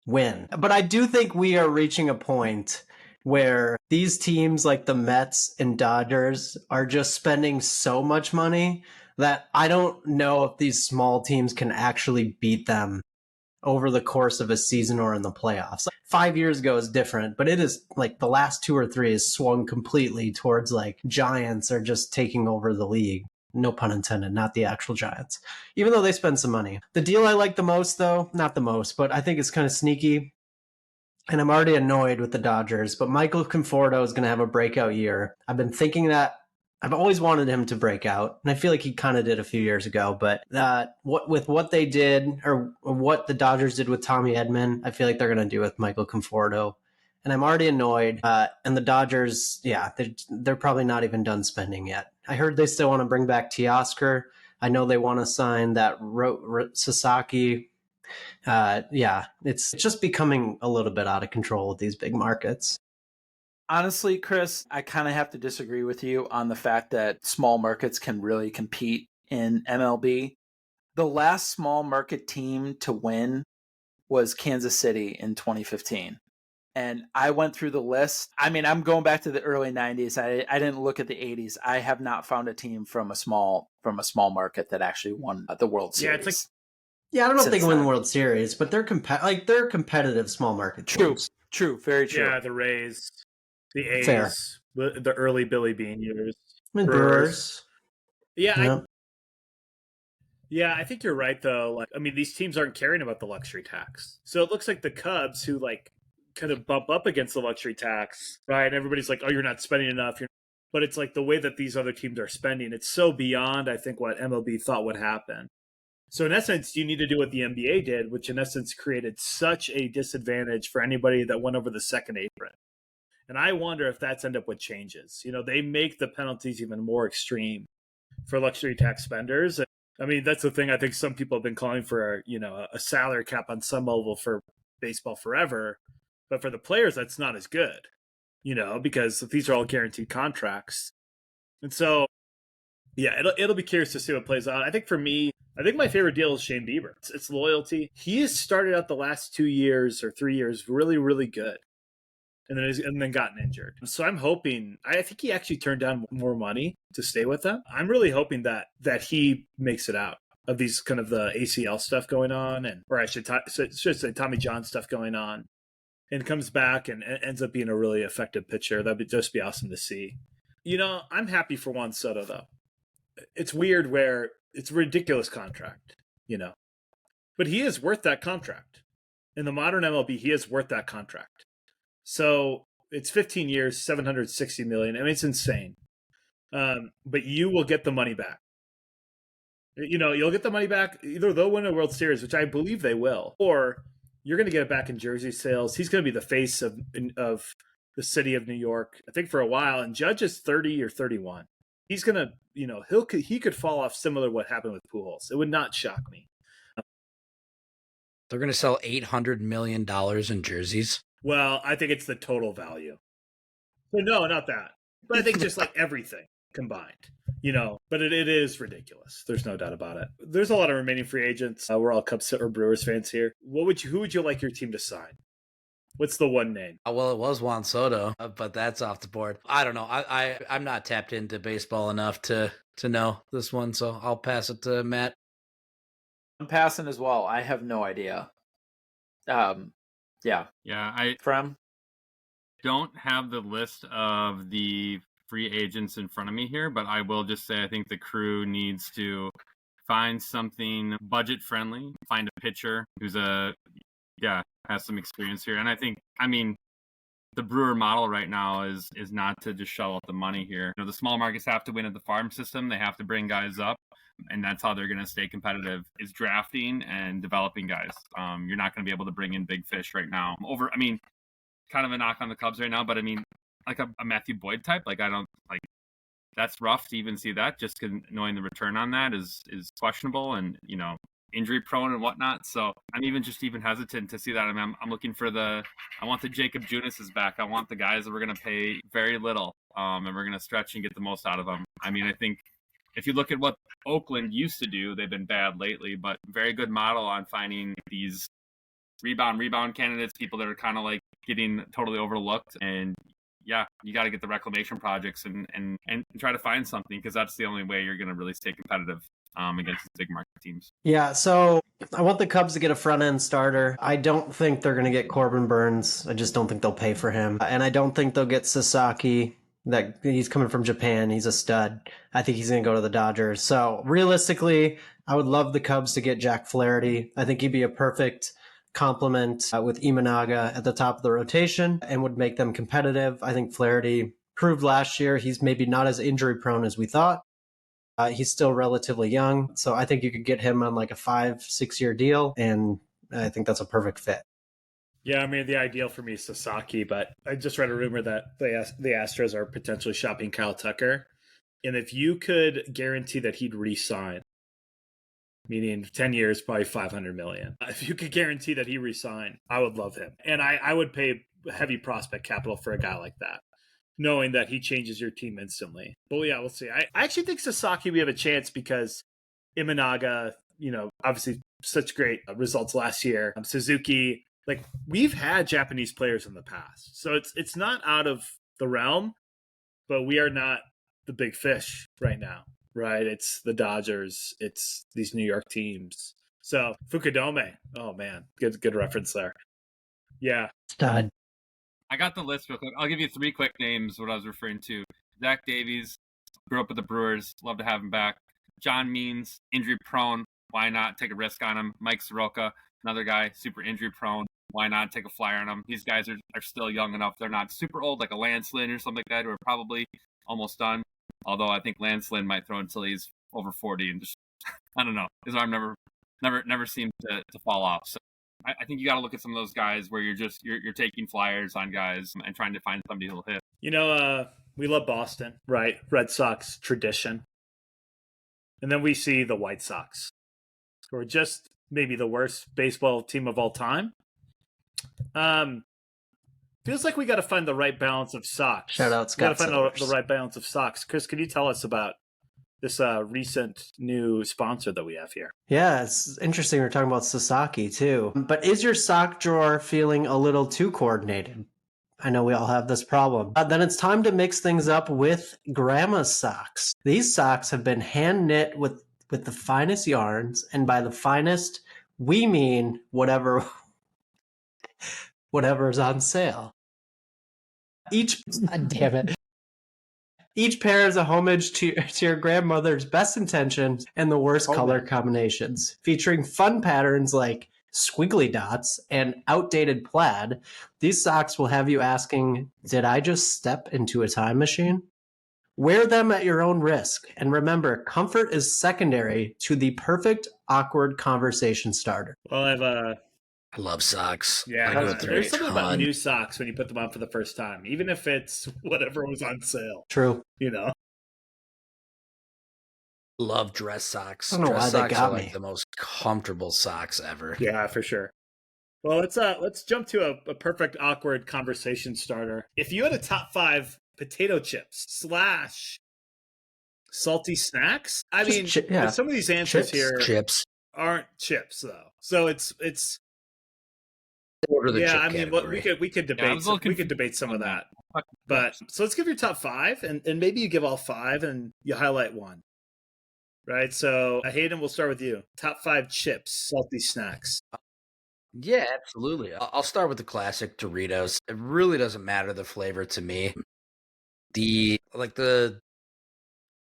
win. But I do think we are reaching a point where these teams like the Mets and Dodgers are just spending so much money that I don't know if these small teams can actually beat them over the course of a season or in the playoffs. 5 years ago is different, but it is like the last 2 or 3 has swung completely towards like Giants are just taking over the league. No pun intended, not the actual Giants, even though they spend some money. The deal I like the most, though, not the most, but I think it's kind of sneaky, and I'm already annoyed with the Dodgers, but Michael Conforto is going to have a breakout year. I've been thinking that. I've always wanted him to break out, and I feel like he kind of did a few years ago, but what they did, or what the Dodgers did with Tommy Edman, I feel like they're going to do with Michael Conforto. And I'm already annoyed. And the Dodgers, yeah, they're probably not even done spending yet. I heard they still want to bring back Teoscar. I know they want to sign that Sasaki. Yeah, it's just becoming a little bit out of control with these big markets. Honestly, Chris, I kind of have to disagree with you on the fact that small markets can really compete in MLB. The last small market team to win was Kansas City in 2015. And I went through the list. I mean, I'm going back to the early 90s. I didn't look at the 80s. I have not found a team from a small market that actually won the World Series. Yeah, it's like Yeah, I don't know if they Since can win the then. World Series, but they're they're competitive small market teams. True, very true. yeah, the Rays, the A's, Fair. the early Billy Bean years. I mean, Brewers. Yeah, Yeah. I think you're right though. Like, I mean, these teams aren't caring about the luxury tax, so it looks like the Cubs, who like kind of bump up against the luxury tax, right? And everybody's like, "Oh, you're not spending enough." But it's like the way that these other teams are spending. It's so beyond, I think, what MLB thought would happen. So in essence, you need to do what the NBA did, which in essence created such a disadvantage for anybody that went over the second apron. And I wonder if that's end up what changes. You know, they make the penalties even more extreme for luxury tax spenders. I mean, that's the thing. I think some people have been calling for, you know, a salary cap on some level for baseball forever. But for the players, that's not as good, you know, because these are all guaranteed contracts. And so, yeah, it'll be curious to see what plays out. I think for me, I think my favorite deal is Shane Bieber. It's loyalty. He has started out the last 2 years or 3 years really, really good, and then gotten injured. So I'm hoping. I think he actually turned down more money to stay with them. I'm really hoping that he makes it out of these kind of the ACL stuff going on, or I should say Tommy John stuff going on, and comes back and ends up being a really effective pitcher. That'd just be awesome to see. You know, I'm happy for Juan Soto though. It's weird where it's a ridiculous contract, you know, but he is worth that contract. In the modern MLB, he is worth that contract. So it's 15 years, 760 million. I mean, it's insane. But you will get the money back. You know, you'll get the money back. Either they'll win a World Series, which I believe they will, or you're going to get it back in jersey sales. He's going to be the face of the city of New York, I think, for a while. And Judge is 30 or 31. He's going to, you know, he could fall off similar to what happened with Pujols. It would not shock me. They're going to sell $800 million in jerseys. Well, I think it's the total value. So no, not that. But I think just like everything combined, you know. But it is ridiculous. There's no doubt about it. There's a lot of remaining free agents. We're all Cubs or Brewers fans here. Who would you like your team to sign? What's the one name? Well, it was Juan Soto, but that's off the board. I don't know. I'm not tapped into baseball enough to know this one, so I'll pass it to Matt. I'm passing as well. I have no idea. Yeah. I From don't have the list of the free agents in front of me here, but I will just say I think the crew needs to find something budget friendly, find a pitcher who's has some experience here. And I think, I mean, the Brewer model right now is not to just shell out the money here. You know, the small markets have to win at the farm system. They have to bring guys up, and that's how they're going to stay competitive, is drafting and developing guys. You're not going to be able to bring in big fish right now. Kind of a knock on the Cubs right now, but I mean, like a Matthew Boyd type, like I don't like. That's rough to even see that. Just knowing the return on that is questionable, and you know, injury prone and whatnot. So I'm even hesitant to see that. I mean, I'm looking for I want the Jacob Junises back. I want the guys that we're going to pay very little, and we're going to stretch and get the most out of them. I mean, I think if you look at what Oakland used to do, they've been bad lately, but very good model on finding these rebound candidates, people that are kind of like getting totally overlooked. And yeah, you got to get the reclamation projects and try to find something, because that's the only way you're going to really stay competitive against these big market teams. Yeah, so I want the Cubs to get a front-end starter. I don't think they're going to get Corbin Burns. I just don't think they'll pay for him. And I don't think they'll get Sasaki. That he's coming from Japan. He's a stud. I think he's going to go to the Dodgers. So realistically, I would love the Cubs to get Jack Flaherty. I think he'd be a perfect complement with Imanaga at the top of the rotation and would make them competitive. I think Flaherty proved last year he's maybe not as injury prone as we thought. He's still relatively young, so I think you could get him on like a 5-6 year deal, and I think that's a perfect fit. Yeah, I mean, the ideal for me is Sasaki, but I just read a rumor that the Astros are potentially shopping Kyle Tucker. And if you could guarantee that he'd re-sign, meaning 10 years, probably $500 million. If you could guarantee that he re-sign, I would love him. And I would pay heavy prospect capital for a guy like that. knowing that he changes your team instantly. But yeah, we'll see. I actually think Sasaki we have a chance because Imanaga, obviously such great results last year. Suzuki, like we've had Japanese players in the past, so it's not out of the realm, but we are not the big fish right now, right? It's the Dodgers, it's these New York teams. So Fukudome, oh man, good reference there. Yeah, Stud. I got the list real quick. I'll give you 3 quick names. What I was referring to: Zach Davies, grew up with the Brewers, love to have him back. John Means, injury prone. Why not take a risk on him? Mike Soroka, another guy, super injury prone. Why not take a flyer on him? These guys are still young enough. They're not super old, like a Lance Lynn or something like that, who are probably almost done. Although I think Lance Lynn might throw until he's over 40 and just, I don't know. His arm never seemed to fall off. So I think you got to look at some of those guys where you're taking flyers on guys and trying to find somebody who'll hit. We love Boston, right? Red Sox tradition. And then we see the White Sox, who are just maybe the worst baseball team of all time. Feels like we got to find the right balance of Sox. Shout out Scott. Got to find the right balance of Sox. Chris, can you tell us about this recent new sponsor that we have here? Yeah, it's interesting. We're talking about Sasaki too. But is your sock drawer feeling a little too coordinated? I know we all have this problem. Then it's time to mix things up with Grandma's socks. These socks have been hand knit with the finest yarns, and by the finest, we mean whatever's on sale. God damn it. Each pair is a homage to your grandmother's best intentions and the worst color combinations, featuring fun patterns like squiggly dots and outdated plaid. These socks will have you asking, did I just step into a time machine? Wear them at your own risk. And remember, comfort is secondary to the perfect awkward conversation starter. Well, I love socks. Yeah, I go through there's a something about ton. new socks when you put them on for the first time, even if it's whatever was on sale. True. Love dress socks. I don't know Dress why they socks got are me. like the most comfortable socks ever. Yeah, for sure. Well, let's jump to a perfect awkward conversation starter. If you had a top 5 potato chips / salty snacks, I mean, some of these answers Chips. aren't chips though. So it's Order the chip I mean, category. we could debate we could debate some of that. But so let's give your top 5, and maybe you give all 5 and you highlight one. Right, so Hayden, we'll start with you. Top 5 chips, salty snacks. Yeah, absolutely. I'll start with the classic Doritos. It really doesn't matter the flavor to me. I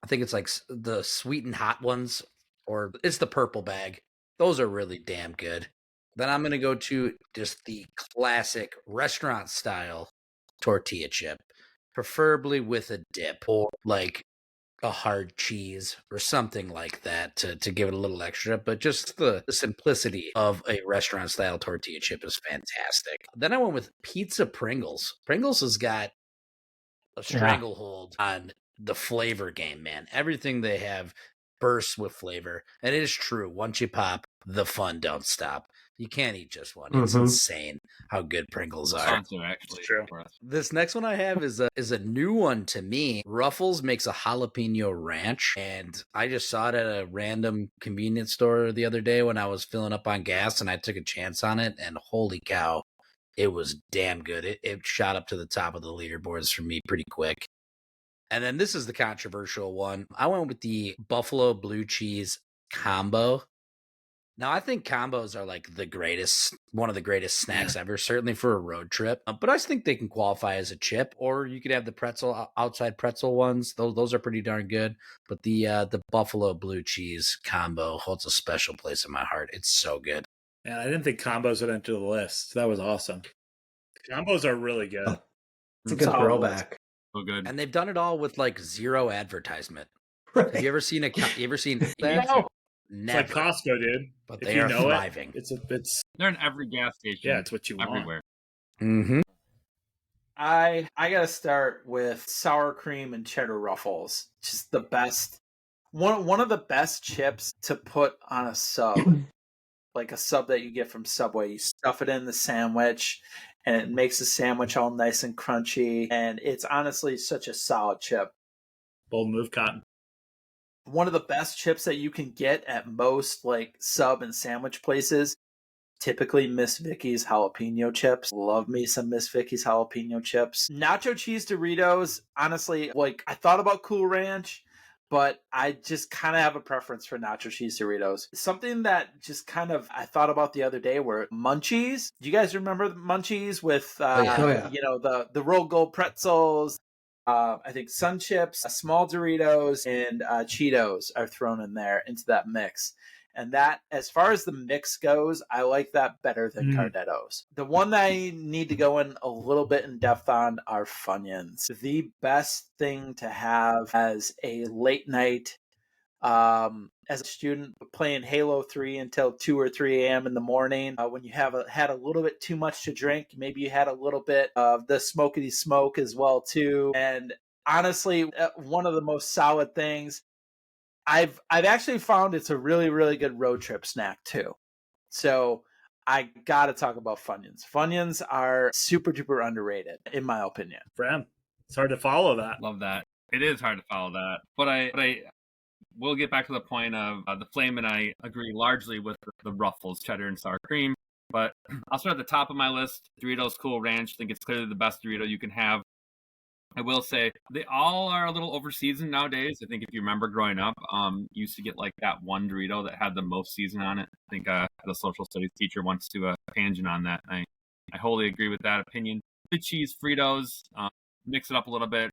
think it's like the sweet and hot ones, or it's the purple bag. Those are really damn good. Then I'm going to go to just the classic restaurant style tortilla chip, preferably with a dip or like a hard cheese or something like that to give it a little extra. But just the simplicity of a restaurant style tortilla chip is fantastic. Then I went with pizza Pringles. Pringles has got a stranglehold on the flavor game, man. Everything they have bursts with flavor. And it is true. Once you pop, the fun don't stop. You can't eat just one. It's insane how good Pringles are. Sponsor, actually. True. This next one I have is a new one to me. Ruffles makes a jalapeno ranch, and I just saw it at a random convenience store the other day when I was filling up on gas, and I took a chance on it, and holy cow, it was damn good. It shot up to the top of the leaderboards for me pretty quick. And then this is the controversial one. I went with the buffalo blue cheese combo. Now, I think combos are like one of the greatest snacks ever, certainly for a road trip. But I think they can qualify as a chip, or you could have the outside pretzel ones. Those are pretty darn good. But the buffalo blue cheese combo holds a special place in my heart. It's so good. Yeah, I didn't think combos would enter the list. That was awesome. Combos are really good. It's a good throwback. So good. And they've done it all with like zero advertisement. Right. Have you ever seen that? No. Never. It's like Costco, dude. But If they you are know thriving. It's They're in every gas station. Yeah, it's what you want. Everywhere. Mm-hmm. I gotta start with sour cream and cheddar ruffles. Just the best. One of the best chips to put on a sub. Like a sub that you get from Subway. You stuff it in the sandwich and it makes the sandwich all nice and crunchy. And it's honestly such a solid chip. Bold move, Cotton. One of the best chips that you can get at most like sub and sandwich places. Typically Miss Vicky's jalapeno chips. Love me some Miss Vicky's jalapeno chips. Nacho cheese Doritos, honestly, like I thought about Cool Ranch, but I just kind of have a preference for nacho cheese Doritos. Something that just kind of I thought about the other day were Munchies. Do you guys remember the Munchies with the rolled gold pretzels? I think Sun Chips, small Doritos, and Cheetos are thrown in there into that mix. And that, as far as the mix goes, I like that better than Gardettos. The one that I need to go in a little bit in depth on are Funyuns. The best thing to have as a late night, as a student playing Halo 3 until 2 or 3 a.m. in the morning, when you have had a little bit too much to drink, maybe you had a little bit of the smokety smoke as well too. And honestly, one of the most solid things, I've actually found it's a really, really good road trip snack too. So I got to talk about Funyuns. Funyuns are super duper underrated, in my opinion. Bram, it's hard to follow that. Love that. It is hard to follow that. But I will get back to the point of the Flame and I agree largely with the Ruffles, cheddar and sour cream. But I'll start at the top of my list. Doritos Cool Ranch. I think it's clearly the best Dorito you can have. I will say they all are a little overseasoned nowadays. I think if you remember growing up, you used to get like that one Dorito that had the most season on it. I think the social studies teacher wants to tangent on that. I wholly agree with that opinion. The cheese Fritos, mix it up a little bit.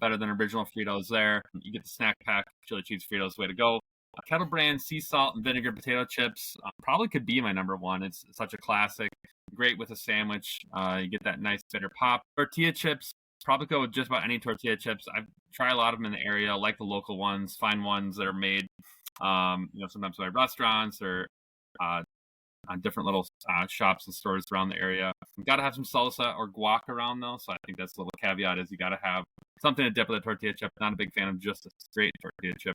Better than original Fritos there. You get the snack pack, chili cheese Fritos, way to go. Kettle Brand sea salt and vinegar potato chips probably could be my number one. It's such a classic. Great with a sandwich. You get that nice bitter pop. Tortilla chips. Probably go with just about any tortilla chips. I try a lot of them in the area, like the local ones, find ones that are made, sometimes by restaurants or on different little shops and stores around the area. You got to have some salsa or guac around though, so I think that's a little caveat is you got to have something to dip with a tortilla chip. Not a big fan of just a straight tortilla chip.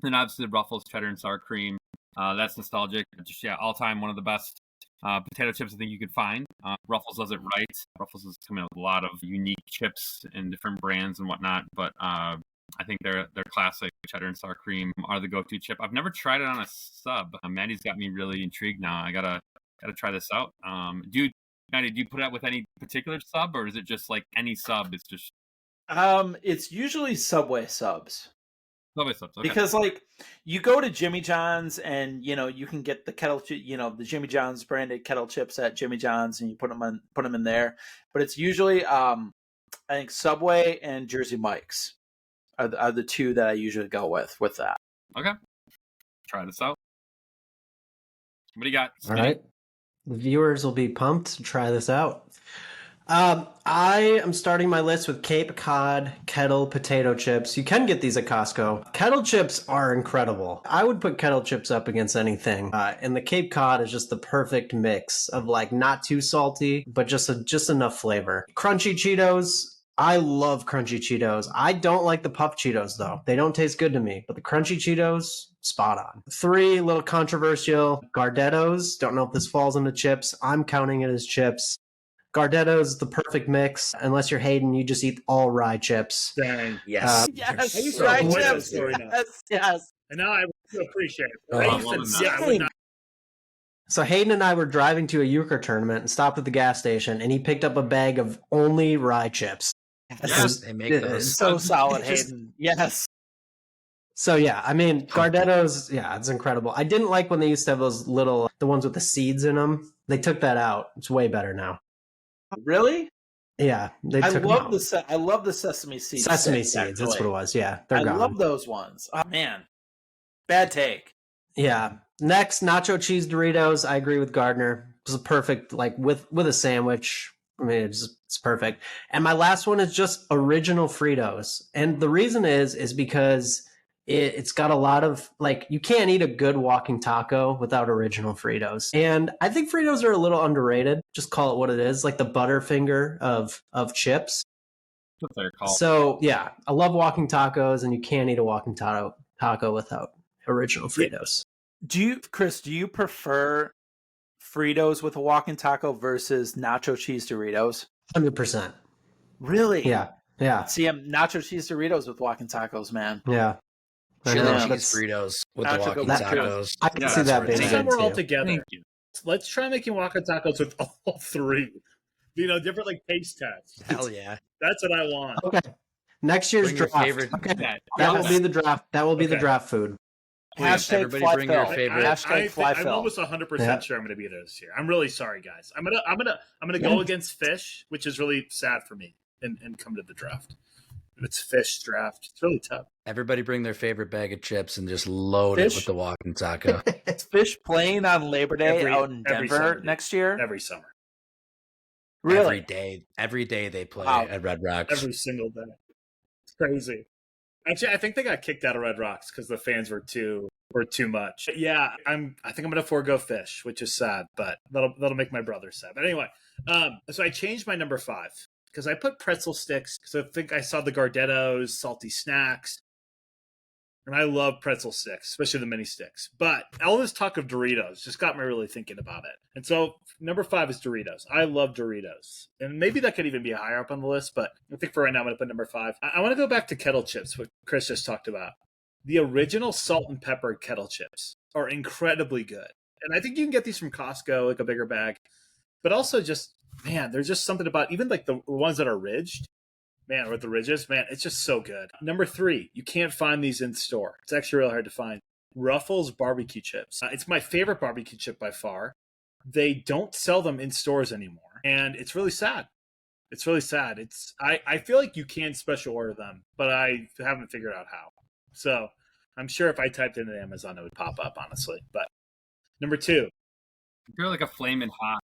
And obviously the Ruffles, cheddar and sour cream. That's nostalgic. Just all time one of the best potato chips I think you could find. Ruffles does it right. Ruffles is coming out with a lot of unique chips and different brands and whatnot, but I think their classic cheddar and sour cream are the go-to chip. I've never tried it on a sub. Maddie's got me really intrigued now. I gotta try this out. Maddie, do you put it out with any particular sub, or is it just like any sub? It's just it's usually Subway subs. Subway subs, okay. Because like you go to Jimmy John's and you can get the the Jimmy John's branded kettle chips at Jimmy John's and you put them in there, but it's usually I think Subway and Jersey Mike's are the two that I usually go with that. Okay, try this out. What do you got? All right, the viewers will be pumped to try this out. I am starting my list with Cape Cod kettle potato chips. You can get these at Costco. Kettle chips are incredible. I would put kettle chips up against anything. And the Cape Cod is just the perfect mix of like not too salty, but just enough flavor. Crunchy Cheetos. I love crunchy Cheetos. I don't like the puff Cheetos though. They don't taste good to me, but the crunchy Cheetos, spot on. 3, little controversial, Gardettos. Don't know if this falls into chips. I'm counting it as chips. Gardettos is the perfect mix. Unless you're Hayden, you just eat all rye chips. Dang. Yes. Yes, I used to rye avoid chips. those growing up. Yes. And now I appreciate it. Oh, I used to, I would not. So Hayden and I were driving to a euchre tournament and stopped at the gas station, and he picked up a bag of only rye chips. Yes, they make those. So solid, Hayden. Yes. So yeah, I mean, Gardettos, yeah, it's incredible. I didn't like when they used to have those the ones with the seeds in them. They took that out. It's way better now. Really? Yeah, they I took love them out. I love the sesame seeds. Sesame sticks, seeds, that's actually. what it was. Yeah, they're I gone. love those ones. Oh man, bad take. Yeah. Next, nacho cheese Doritos. I agree with Gardner. It's a perfect, like with a sandwich. I mean, it's perfect. And my last one is just original Fritos. And the reason is because it's got a lot of, like, you can't eat a good walking taco without original Fritos. And I think Fritos are a little underrated. Just call it what it is, like the Butterfinger of chips. That's what they're called. So yeah, I love walking tacos, and you can't eat a walking taco without original Fritos. Chris, do you prefer Fritos with a walking taco versus nacho cheese Doritos? 100%. Really? Yeah. Yeah. See, I'm nacho cheese Doritos with walking tacos, man. Yeah. I Chili know. cheese That's- Fritos with I the have to go walking with that. tacos. I can Yeah, see that's that where being it's Next at. time good we're all too. together, Thank you. let's try making Waka tacos with all three. Different like taste tests. Hell yeah. That's what I want. Okay. Next year's Bring your draft. favorite- Okay. That, That will yes. be the draft. That will be the Okay. draft food. Please, everybody bring your favorite- Hashtag fly I'm Phil. almost 100% Yeah. sure I'm going to be there this year. I'm really sorry, guys. I'm gonna go against Fish, which is really sad for me, and come to the draft. It's Fish draft. It's really tough. Everybody bring their favorite bag of chips and just load Fish? it with the walking taco. Is Fish playing on Labor Day out in every Denver summer, dude. next year? Every summer, Really? Every day they play Wow. at Red Rocks. every single day. It's crazy. Actually, I think they got kicked out of Red Rocks because the fans were too much. Yeah, I think I'm gonna forego Fish, which is sad, but that'll make my brother sad. But anyway, so I changed my number 5 because I put pretzel sticks because I think I saw the Gardettos, salty snacks, and I love pretzel sticks, especially the mini sticks. But all this talk of Doritos just got me really thinking about it. And so number 5 is Doritos. I love Doritos, and maybe that could even be higher up on the list. But I think for right now, I'm gonna put number 5. I want to go back to kettle chips, what Chris just talked about. The original salt and pepper kettle chips are incredibly good. And I think you can get these from Costco, like a bigger bag. But also just, man, there's just something about even like the ones that are ridged, man, with the ridges, man, it's just so good. Number 3, you can't find these in store. It's actually really hard to find. Ruffles barbecue chips. It's my favorite barbecue chip by far. They don't sell them in stores anymore. And it's really sad. It's really sad. I feel like you can special order them, but I haven't figured out how. So I'm sure if I typed it into Amazon, it would pop up, honestly. But number 2, You're like a flaming hot.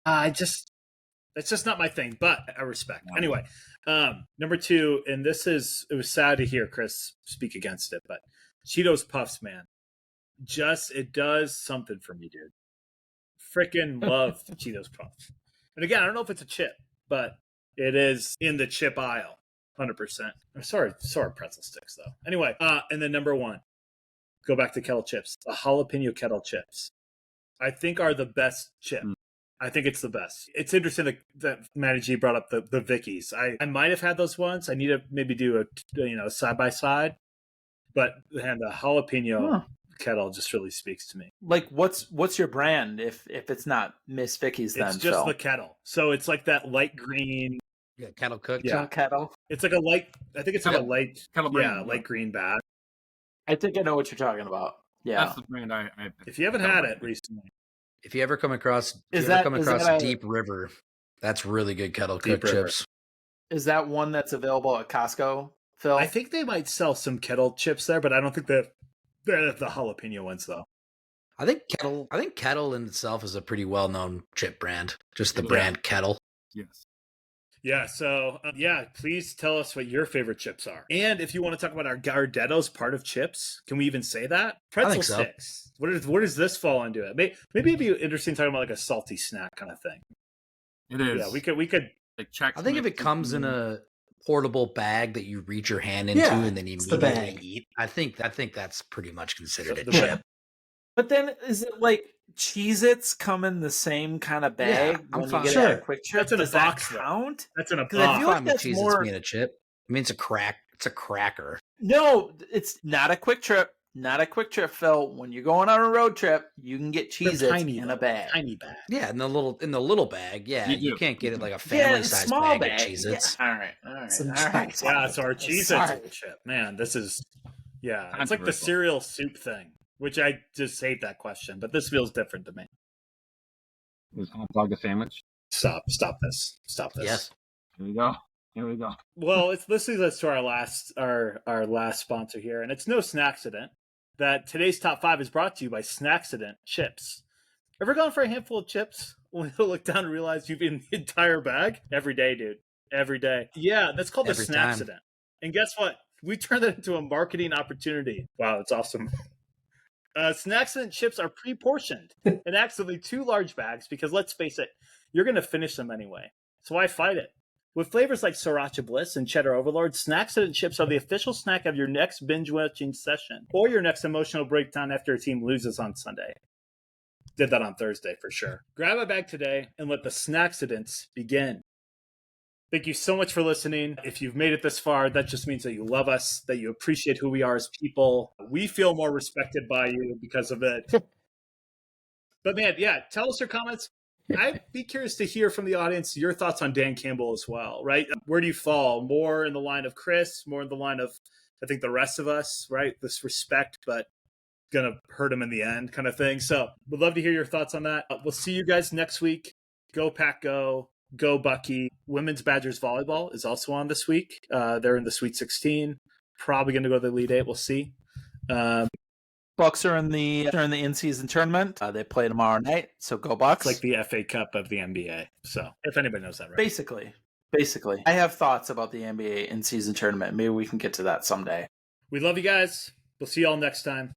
that's just not my thing, but I respect. Anyway, number 2, and it was sad to hear Chris speak against it, but Cheetos Puffs, man, it does something for me, dude. Freaking love Cheetos Puffs. And again, I don't know if it's a chip, but it is in the chip aisle. 100%. I'm sorry, pretzel sticks though. Anyway, and then number 1, go back to kettle chips. The jalapeno kettle chips, I think, are the best chip. I think it's the best. It's interesting that Matty G brought up the Vickies. I might have had those once. I need to maybe do a side by side, but and the jalapeno kettle just really speaks to me. Like, what's your brand if it's not Miss Vicky's? Then It's just Phil? the kettle, so it's like that light green. Yeah, kettle cooked. Yeah. Kettle. It's like a light. I think it's like a light. Kettle brand. light green bag. I think I know what you're talking about. Yeah. That's the brand I If you haven't had it recently, If you ever come across Deep River, that's really good kettle cooked chips. Is that one that's available at Costco, Phil? I think they might sell some kettle chips there, but I don't think they're the jalapeno ones though. I think Kettle in itself is a pretty well known chip brand. Just the brand Kettle. yes. Yeah, so please tell us what your favorite chips are. And if you want to talk about our Gardettos part of chips, can we even say that? Pretzel think so. sticks. Where does this fall into it? Maybe it'd be interesting talking about like a salty snack kind of thing. It is. Yeah, we could like check. I think if it comes in a portable bag that you reach your hand into Yeah, and then it's the immediately bag. eat, I think that's pretty much considered a The chip. bag. But then is it like Cheez-Its come in the same kind of bag Yeah, I'm when fine. you get Sure. it at a quick trip? That's in a Does that box, though. count? That's in a 'Cause I box. feel like Fine with that's Cheez-Its more- being a chip. I mean, it's a cracker. No, it's not a quick trip. Not a quick trip, Phil. When you're going on a road trip, you can get They're Cheez-Its tiny, in though. a bag. Tiny bag. Yeah, in the little bag. Yeah, You you do. can't get it like a Yeah, family it's a size small bag of bag. Cheez-Its. Yeah. All right. All right. Some All right. Cheez-Its. Yeah, so our Cheez-Its Sorry. chip. Man, this is it's like the Controversial. cereal soup thing, which I just hate that question, but this feels different to me. Is hot dog a sandwich? Stop this. Yes. Here we go. Well, this leads us to our last sponsor here, and it's no snacksident that today's top 5 is brought to you by Snacksident Chips. Ever gone for a handful of chips when you look down and realize you've eaten the entire bag? Every day, dude. Every day. Yeah, that's called Every the time. Snacksident. And guess what? We turned that into a marketing opportunity. Wow, that's awesome. Snacksident chips are pre-portioned in actually 2 large bags because let's face it, you're going to finish them anyway. So why fight it? With flavors like Sriracha Bliss and Cheddar Overlord, Snacksident chips are the official snack of your next binge-watching session or your next emotional breakdown after a team loses on Sunday. Did that on Thursday for sure. Grab a bag today and let the snacksidents begin. Thank you so much for listening. If you've made it this far, that just means that you love us, that you appreciate who we are as people. We feel more respected by you because of it. But man, yeah, tell us your comments. I'd be curious to hear from the audience your thoughts on Dan Campbell as well, right? Where do you fall? More in the line of Chris, more in the line of, I think, the rest of us, right? This respect, but going to hurt him in the end kind of thing. So we'd love to hear your thoughts on that. We'll see you guys next week. Go Pack Go. Go Bucky. Women's Badgers volleyball is also on this week. They're in the Sweet 16. Probably going to go to the Elite Eight. We'll see. Bucks are in the in-season tournament. They play tomorrow night, so go Bucks. It's like the FA Cup of the NBA. So if anybody knows that, right? Basically. I have thoughts about the NBA in-season tournament. Maybe we can get to that someday. We love you guys. We'll see you all next time.